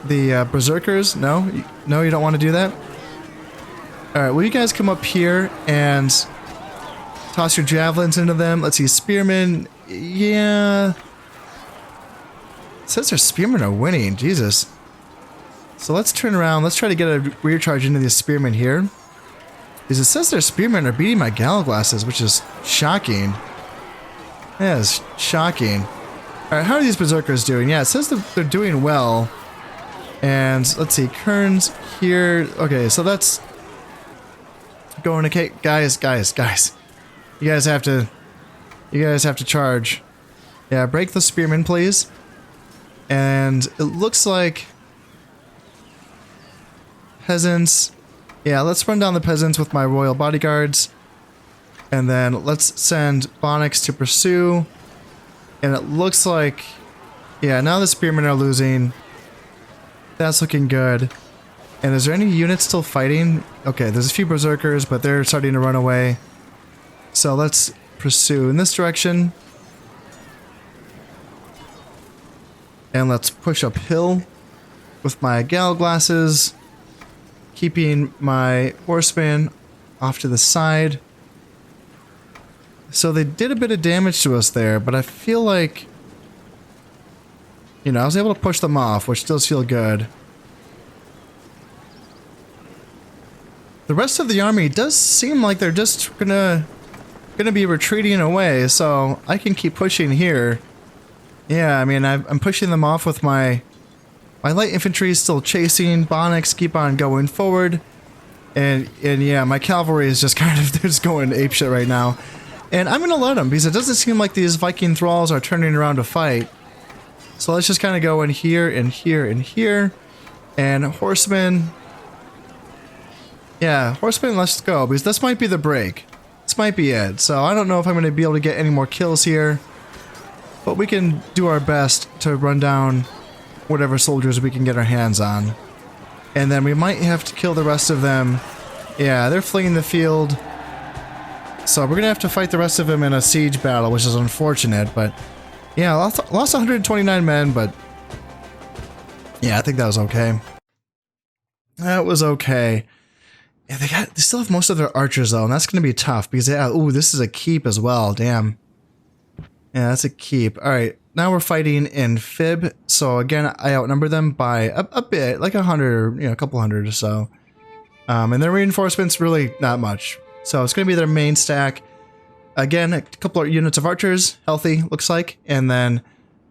the Berserkers. No? No, you don't want to do that? Alright, will you guys come up here and toss your javelins into them? Let's see, Spearmen. Yeah. It says their Spearmen are winning. Jesus. So let's turn around. Let's try to get a rear charge into these Spearmen here. Because it says their Spearmen are beating my Gala Glasses, which is shocking. Yeah, it's shocking. Alright, how are these Berserkers doing? Yeah, it says that they're doing well. And let's see, Kern's here. Okay, so that's going to guys. You guys have to charge. Yeah, break the Spearmen, please. And it looks like peasants. Yeah, let's run down the peasants with my royal bodyguards. And then let's send Bonix to pursue. And it looks like, yeah, now the Spearmen are losing. That's looking good. And is there any units still fighting? Okay, there's a few Berserkers, but they're starting to run away. So let's pursue in this direction. And let's push uphill with my Gala Glasses, keeping my horsemen off to the side. So they did a bit of damage to us there, but I feel like, you know, I was able to push them off, which does feel good. The rest of the army does seem like they're just gonna be retreating away, so I can keep pushing here. Yeah, I mean, I'm pushing them off with my light infantry still chasing. Bonix keep on going forward. And yeah, my cavalry is just kind of, they're just going apeshit right now. And I'm gonna let them, because it doesn't seem like these Viking thralls are turning around to fight. So let's just kind of go in here and here and here. And horsemen. Yeah, horsemen, let's go, because this might be the break. This might be it. So I don't know if I'm going to be able to get any more kills here. But we can do our best to run down whatever soldiers we can get our hands on. And then we might have to kill the rest of them. Yeah, they're fleeing the field. So we're going to have to fight the rest of them in a siege battle, which is unfortunate. But yeah, lost 129 men, but yeah, I think that was okay. That was okay. Yeah, they still have most of their archers though, and that's going to be tough because ooh, this is a keep as well. Damn. Yeah, that's a keep. All right, now we're fighting in Fib. So again, I outnumber them by a bit, like 100, you know, a couple hundred or so. And their reinforcements really not much. So it's going to be their main stack. Again, a couple of units of archers, healthy looks like, and then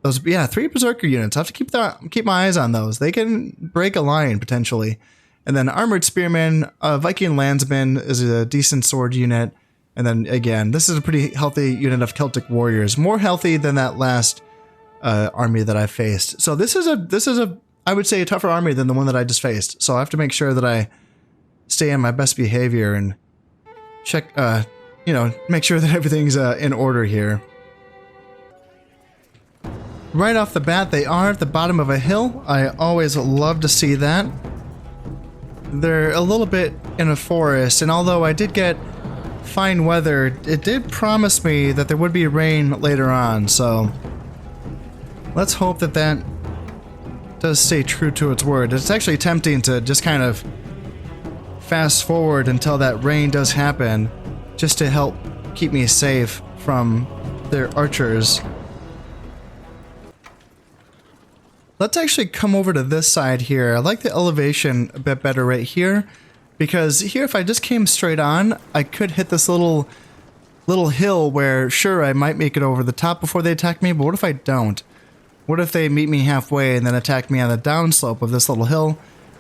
those, yeah, 3 berserker units. I have to keep my eyes on those. They can break a line potentially. And then armored spearmen, Viking landsman is a decent sword unit. And then again, this is a pretty healthy unit of Celtic warriors, more healthy than that last army that I faced. So this is a I would say a tougher army than the one that I just faced. So I have to make sure that I stay on my best behavior and check, you know, make sure that everything's in order here. Right off the bat, they are at the bottom of a hill. I always love to see that. They're a little bit in a forest, and although I did get fine weather, it did promise me that there would be rain later on, so let's hope that that does stay true to its word. It's actually tempting to just kind of fast forward until that rain does happen, just to help keep me safe from their archers. Let's actually come over to this side here. I like the elevation a bit better right here, because here if I just came straight on, I could hit this little hill where, sure, I might make it over the top before they attack me, but what if I don't? What if they meet me halfway and then attack me on the downslope of this little hill?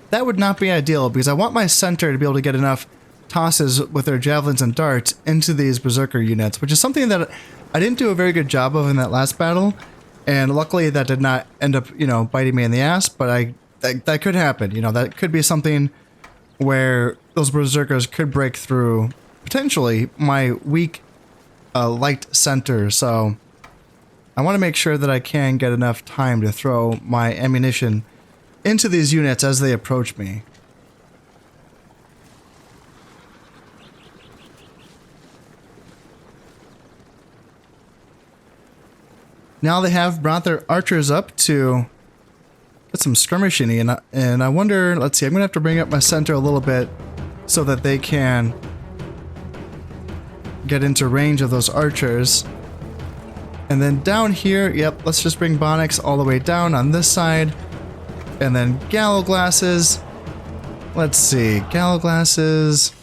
That would not be ideal, because I want my center to be able to get enough tosses with their javelins and darts into these berserker units, which is something that I didn't do a very good job of in that last battle. And luckily that did not end up, you know, biting me in the ass, but that could happen. You know, that could be something where those berserkers could break through, potentially, my weak light center. So I want to make sure that I can get enough time to throw my ammunition into these units as they approach me. Now they have brought their archers up to get some skirmishing, and I wonder, let's see, I'm going to have to bring up my center a little bit so that they can get into range of those archers. And then down here, yep, let's just bring Bonics all the way down on this side. And then Gallo Glasses. Let's see, Gallo Glasses.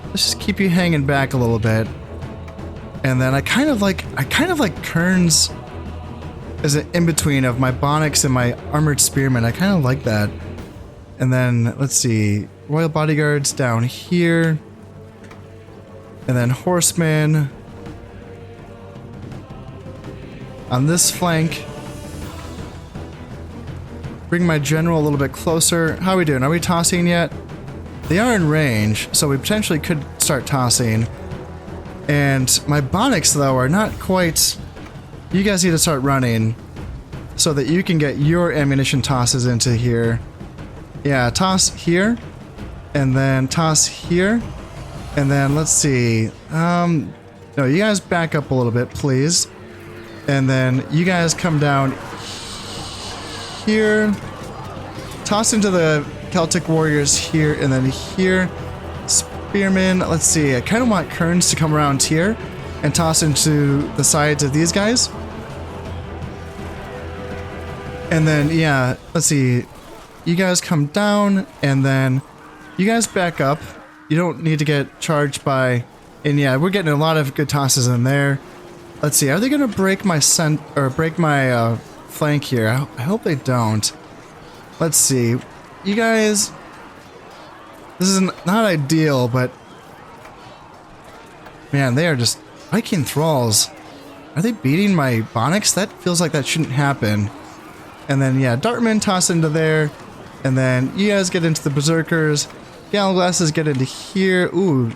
Let's just keep you hanging back a little bit. And then I kind of like Kern's as an in-between of my Bonics and my Armored Spearmen. I kind of like that. And then, let's see, Royal Bodyguards down here. And then Horsemen on this flank. Bring my General a little bit closer. How are we doing? Are we tossing yet? They are in range, so we potentially could start tossing. And my Bonics, though, are not quite... You guys need to start running so that you can get your ammunition tosses into here. Yeah, toss here. And then toss here. And then, let's see. No, you guys back up a little bit, please. And then you guys come down here. Toss into the Celtic Warriors here, and then here. Spearmen, let's see. I kind of want Kerns to come around here and toss into the sides of these guys. And then, yeah, let's see. You guys come down, and then you guys back up. You don't need to get charged by... And yeah, we're getting a lot of good tosses in there. Let's see, are they going to break my flank here? I hope they don't. Let's see. You guys... This is not ideal, but... Man, they are just... Viking Thralls. Are they beating my Bonics? That feels like that shouldn't happen. And then, yeah, Dartmen toss into there. And then you guys get into the Berserkers. Gallo Glasses get into here. Ooh,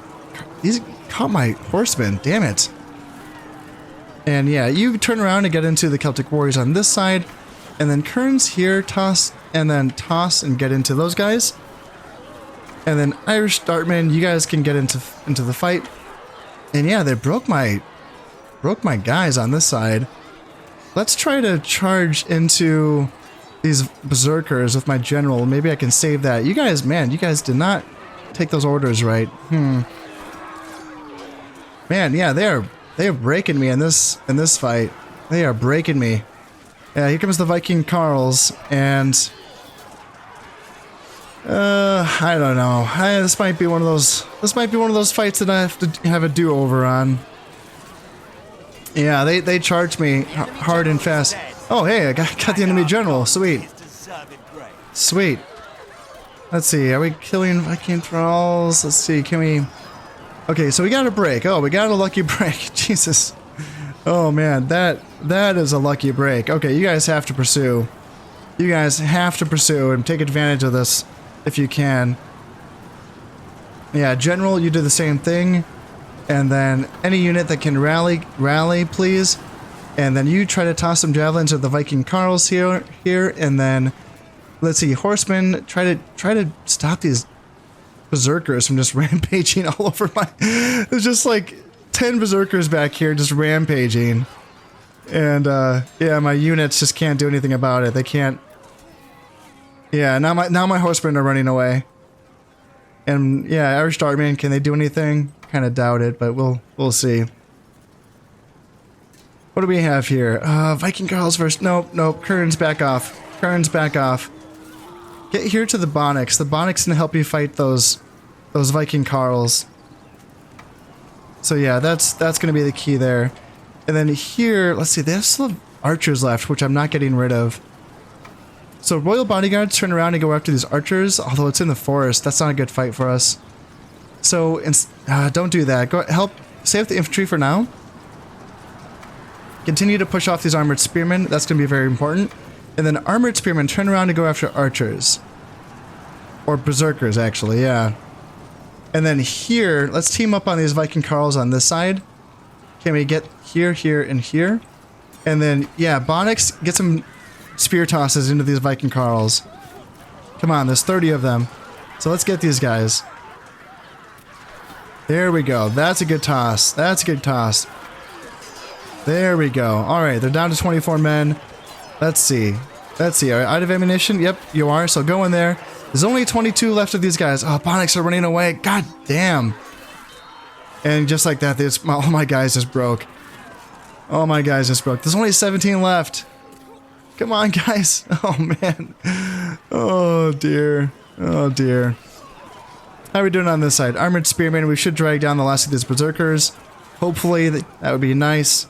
these caught my Horsemen. Damn it. And yeah, you turn around and get into the Celtic Warriors on this side. And then Kerns here, toss, and then toss and get into those guys. And then Irish Dartmen, you guys can get into the fight. And yeah, they broke my guys on this side. Let's try to charge into these Berserkers with my General. Maybe I can save that. You guys, man, you guys did not take those orders right. Man, yeah, they are breaking me in this fight. They are breaking me. Yeah, here comes the Viking Carls, and I don't know. This might be one of those. This might be one of those fights that I have to have a do-over on. Yeah, they charged me hard and fast. Oh, hey, I got the enemy general. Sweet. Sweet. Let's see. Are we killing Viking Thralls? Let's see. Can we? Okay, so we got a break. Oh, we got a lucky break. Jesus. Oh man, that is a lucky break. Okay, you guys have to pursue. You guys have to pursue and take advantage of this if you can. Yeah, General, you do the same thing. And then any unit that can rally, please. And then you try to toss some javelins at the Viking Carls here, and then let's see, Horsemen, try to stop these Berserkers from just rampaging all over my... There's just like 10 Berserkers back here just rampaging. And yeah, my units just can't do anything about it. They can't... Yeah, now my Horsemen are running away. And yeah, Irish Dartmen, can they do anything? Kind of doubt it, but we'll see. What do we have here? Viking Carls first. Nope. Kerns back off. Kerns back off. Get here to the Bonics. The Bonics can help you fight those Viking Carls. So yeah, that's gonna be the key there. And then here, let's see, they have still archers left, which I'm not getting rid of. So Royal Bodyguards turn around and go after these archers, although it's in the forest. That's not a good fight for us. So don't do that. Go help save the infantry for now. Continue to push off these armored spearmen. That's going to be very important. And then armored spearmen turn around and go after archers. Or berserkers, actually, yeah. And then here, let's team up on these Viking Carls on this side. Can we get here, here, and here? And then, yeah, Bonix, get some spear tosses into these Viking Carls. Come on, there's 30 of them. So let's get these guys. There we go. That's a good toss. That's a good toss. There we go. All right, they're down to 24 men. Let's see. Let's see. Are you out of ammunition? Yep, you are. So go in there. There's only 22 left of these guys. Oh, Bonix are running away. God damn. And just like that, all my guys just broke. All my guys just broke. There's only 17 left. Come on, guys. Oh, man. Oh, dear. Oh, dear. How are we doing on this side? Armored Spearmen. We should drag down the last of these Berserkers. Hopefully, that would be nice.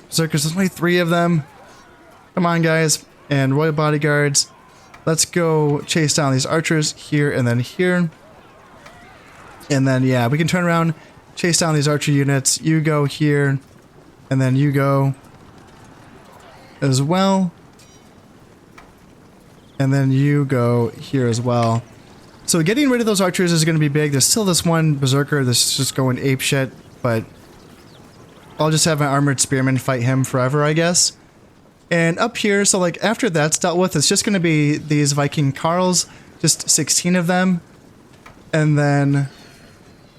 Berserkers, there's only 3 of them. Come on, guys. And Royal Bodyguards. Let's go chase down these archers here and then here. And then, yeah, we can turn around, chase down these archer units. You go here, and then you go as well. And then you go here as well. So getting rid of those archers is going to be big. There's still this one Berserker that's just going apeshit, but I'll just have my Armored Spearmen fight him forever, I guess. And up here, so like after that's dealt with, it's just going to be these Viking Carls, just 16 of them. And then,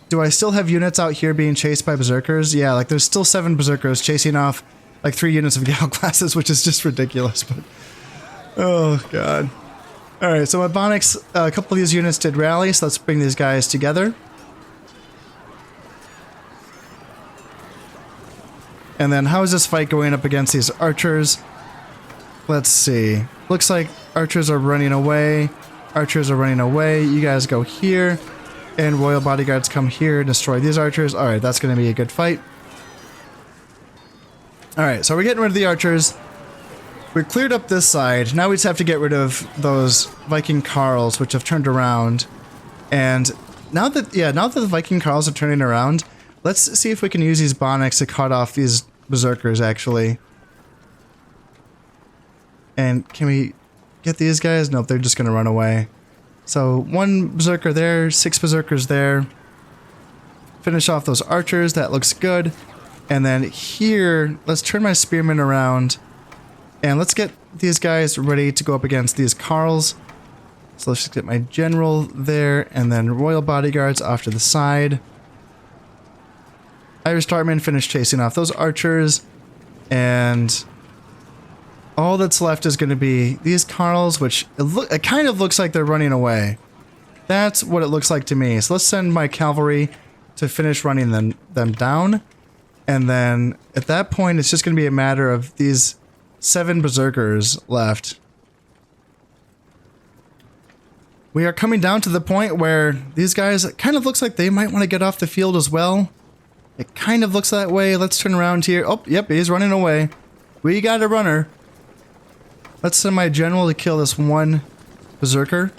do I still have units out here being chased by Berserkers? Yeah, like there's still 7 Berserkers chasing off like 3 units of Gale classes, which is just ridiculous, but oh god. Alright, so my Bonix, a couple of these units did rally, so let's bring these guys together. And then how is this fight going up against these archers? Let's see. Looks like archers are running away. Archers are running away. You guys go here. And Royal Bodyguards come here and destroy these archers. Alright, that's going to be a good fight. Alright, so we're getting rid of the archers. We cleared up this side. Now we just have to get rid of those Viking Carls, which have turned around. And now that the Viking Carls are turning around, let's see if we can use these Bonix to cut off these Berserkers, actually. And can we get these guys? Nope, they're just going to run away. So 1 Berserker there, 6 Berserkers there. Finish off those archers. That looks good. And then here, let's turn my Spearmen around. And let's get these guys ready to go up against these Carls. So let's just get my General there. And then Royal Bodyguards off to the side. Irish Dartmen finish chasing off those archers. And all that's left is going to be these Carls, which it kind of looks like they're running away. That's what it looks like to me. So let's send my cavalry to finish running them down. And then at that point, it's just going to be a matter of these 7 Berserkers left. We are coming down to the point where these guys, it kind of looks like they might want to get off the field as well. It kind of looks that way. Let's turn around here. Oh, yep, he's running away. We got a runner. Let's send my General to kill this 1 Berserker.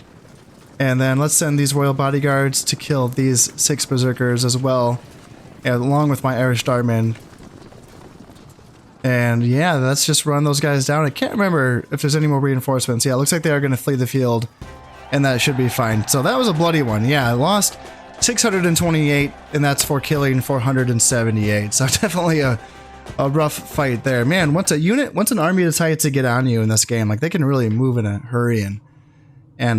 And then let's send these Royal Bodyguards to kill these 6 Berserkers as well, along with my Irish Dartmen. And yeah, let's just run those guys down. I can't remember if there's any more reinforcements. Yeah, it looks like they are going to flee the field, and that should be fine. So that was a bloody one. Yeah, I lost 628, and that's for killing 478. So definitely a rough fight there. Man, once an army decides to get on you in this game, like they can really move in a hurry and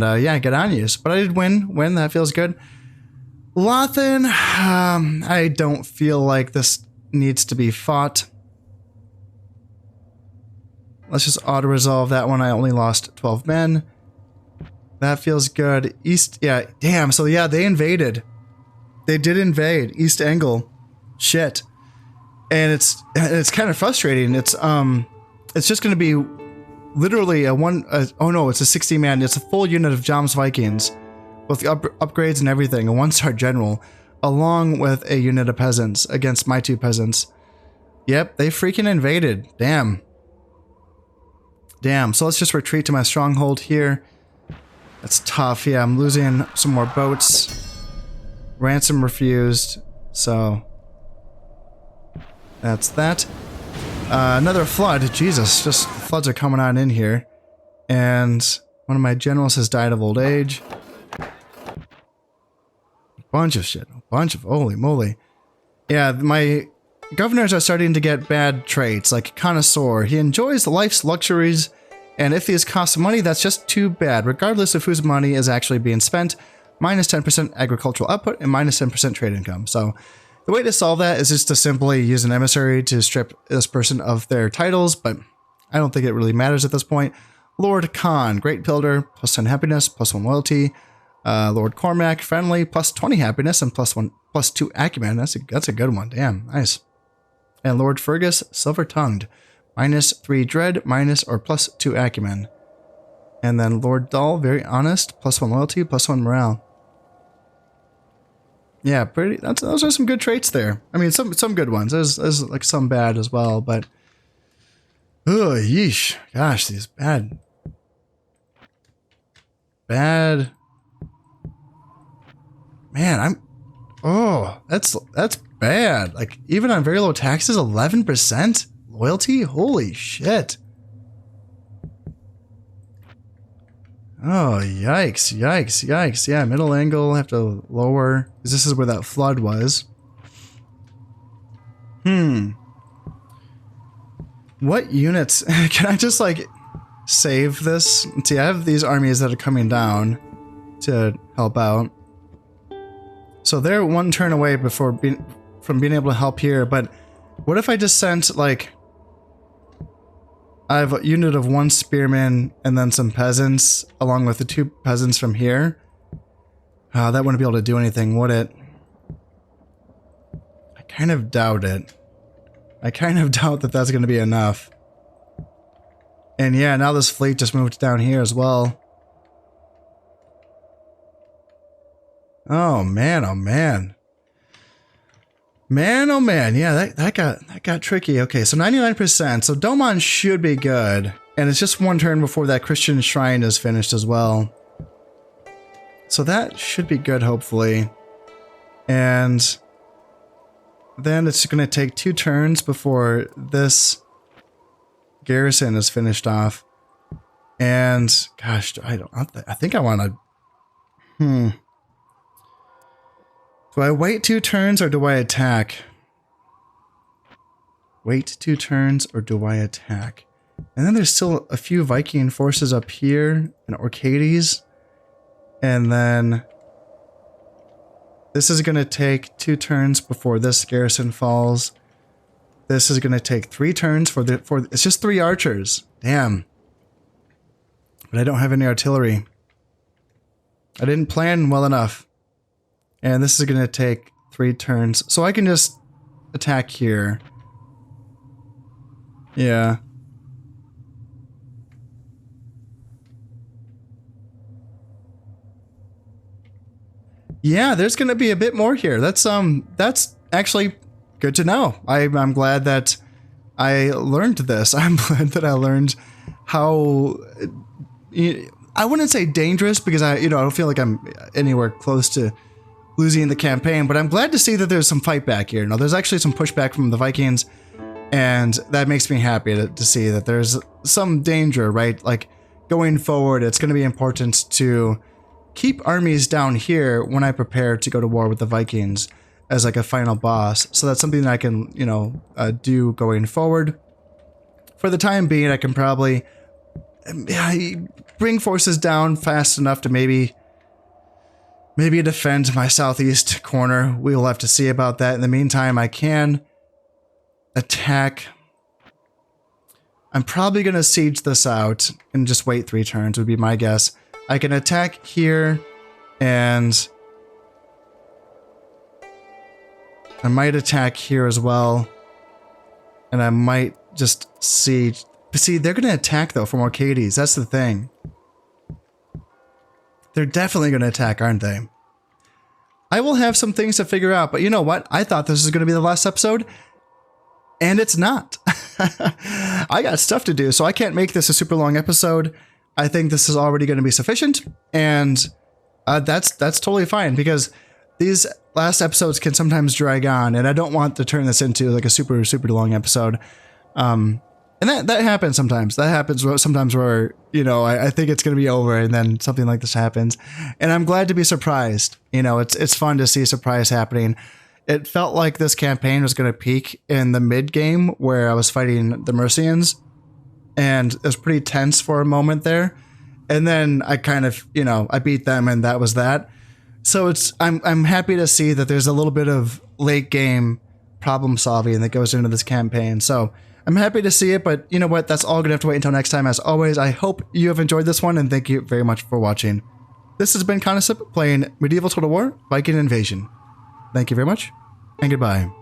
yeah, get on you. But I did win. That feels good. Lothan, I don't feel like this needs to be fought. Let's just auto-resolve that one. I only lost 12 men. That feels good. East, yeah, damn. So yeah, they invaded. They did invade East Angle. Shit. And it's kind of frustrating. It's just going to be literally oh no, it's a 60-man. It's a full unit of Jom's Vikings with upgrades and everything. A 1-star general, along with a unit of peasants against my 2 peasants. Yep, they freaking invaded. Damn. Damn. So let's just retreat to my stronghold here. That's tough. Yeah, I'm losing some more boats. Ransom refused. So that's that. Another flood. Jesus, just floods are coming on in here. And one of my generals has died of old age. Bunch of shit. Holy moly. Yeah, my governors are starting to get bad traits, like connoisseur. He enjoys life's luxuries, and if these cost money, that's just too bad, regardless of whose money is actually being spent. Minus 10% agricultural output and minus 10% trade income. So the way to solve that is just to simply use an emissary to strip this person of their titles, but I don't think it really matters at this point. Lord Khan, Great Builder, plus 10 happiness, plus 1 loyalty. Lord Cormac, Friendly, plus 20 happiness and plus 2 acumen. That's a good one. Damn, nice. And Lord Fergus, Silver Tongued, minus 3 dread, minus or plus 2 acumen. And then Lord Dull, Very Honest, plus 1 loyalty, plus 1 morale. Yeah, those are some good traits there. I mean, some good ones. There's like some bad as well, but oh, yeesh. Gosh, these bad. Man, that's bad. Like even on very low taxes, 11% loyalty. Holy shit. Oh, yikes. Yeah, middle angle, have to lower, because this is where that flood was. What units? Can I just, like, save this? See, I have these armies that are coming down to help out. So they're 1 turn away from being able to help here, but what if I just sent, like, I have a unit of 1 spearman and then some peasants, along with the 2 peasants from here. That wouldn't be able to do anything, would it? I kind of doubt it. I kind of doubt that that's going to be enough. And yeah, now this fleet just moved down here as well. Oh man, oh man. Man, oh man, yeah, that got tricky. Okay, so 99%. So Domon should be good. And it's just 1 turn before that Christian shrine is finished as well. So that should be good, hopefully. And then it's going to take 2 turns before this garrison is finished off. And gosh, I think I want to. Do I wait 2 turns or do I attack? Wait 2 turns or do I attack? And then there's still a few Viking forces up here in Orcades. And then this is going to take 2 turns before this garrison falls. This is going to take 3 turns for it's just 3 archers. Damn. But I don't have any artillery. I didn't plan well enough. And this is going to take 3 turns. So I can just attack here. Yeah. Yeah, there's going to be a bit more here. That's actually good to know. I'm glad that I learned this. I'm glad that I learned how I wouldn't say dangerous because I don't feel like I'm anywhere close to losing the campaign, but I'm glad to see that there's some fight back here. Now, there's actually some pushback from the Vikings, and that makes me happy to see that there's some danger, right? Like, going forward, it's going to be important to keep armies down here when I prepare to go to war with the Vikings as like a final boss. So that's something that I can, do going forward. For the time being, I can probably bring forces down fast enough to maybe defend my southeast corner. We will have to see about that. In the meantime, I can attack. I'm probably going to siege this out and just wait 3 turns would be my guess. I can attack here, and I might attack here as well. And I might just siege. But see, they're going to attack, though, from Orcades. That's the thing. They're definitely going to attack, aren't they? I will have some things to figure out, but you know what? I thought this was going to be the last episode, and it's not. I got stuff to do, so I can't make this a super long episode. I think this is already going to be sufficient, and that's totally fine, because these last episodes can sometimes drag on, and I don't want to turn this into like a super, super long episode. And that happens sometimes. That happens sometimes where, I think it's going to be over and then something like this happens. And I'm glad to be surprised. It's fun to see surprise happening. it felt like this campaign was going to peak in the mid game where I was fighting the Mercians, and it was pretty tense for a moment there. And then I kind of, I beat them, and that was that. So I'm happy to see that there's a little bit of late game problem solving that goes into this campaign. So I'm happy to see it, but you know what? That's all going to have to wait until next time. As always, I hope you have enjoyed this one, and thank you very much for watching. This has been Conasip playing Medieval Total War Viking Invasion. Thank you very much, and goodbye.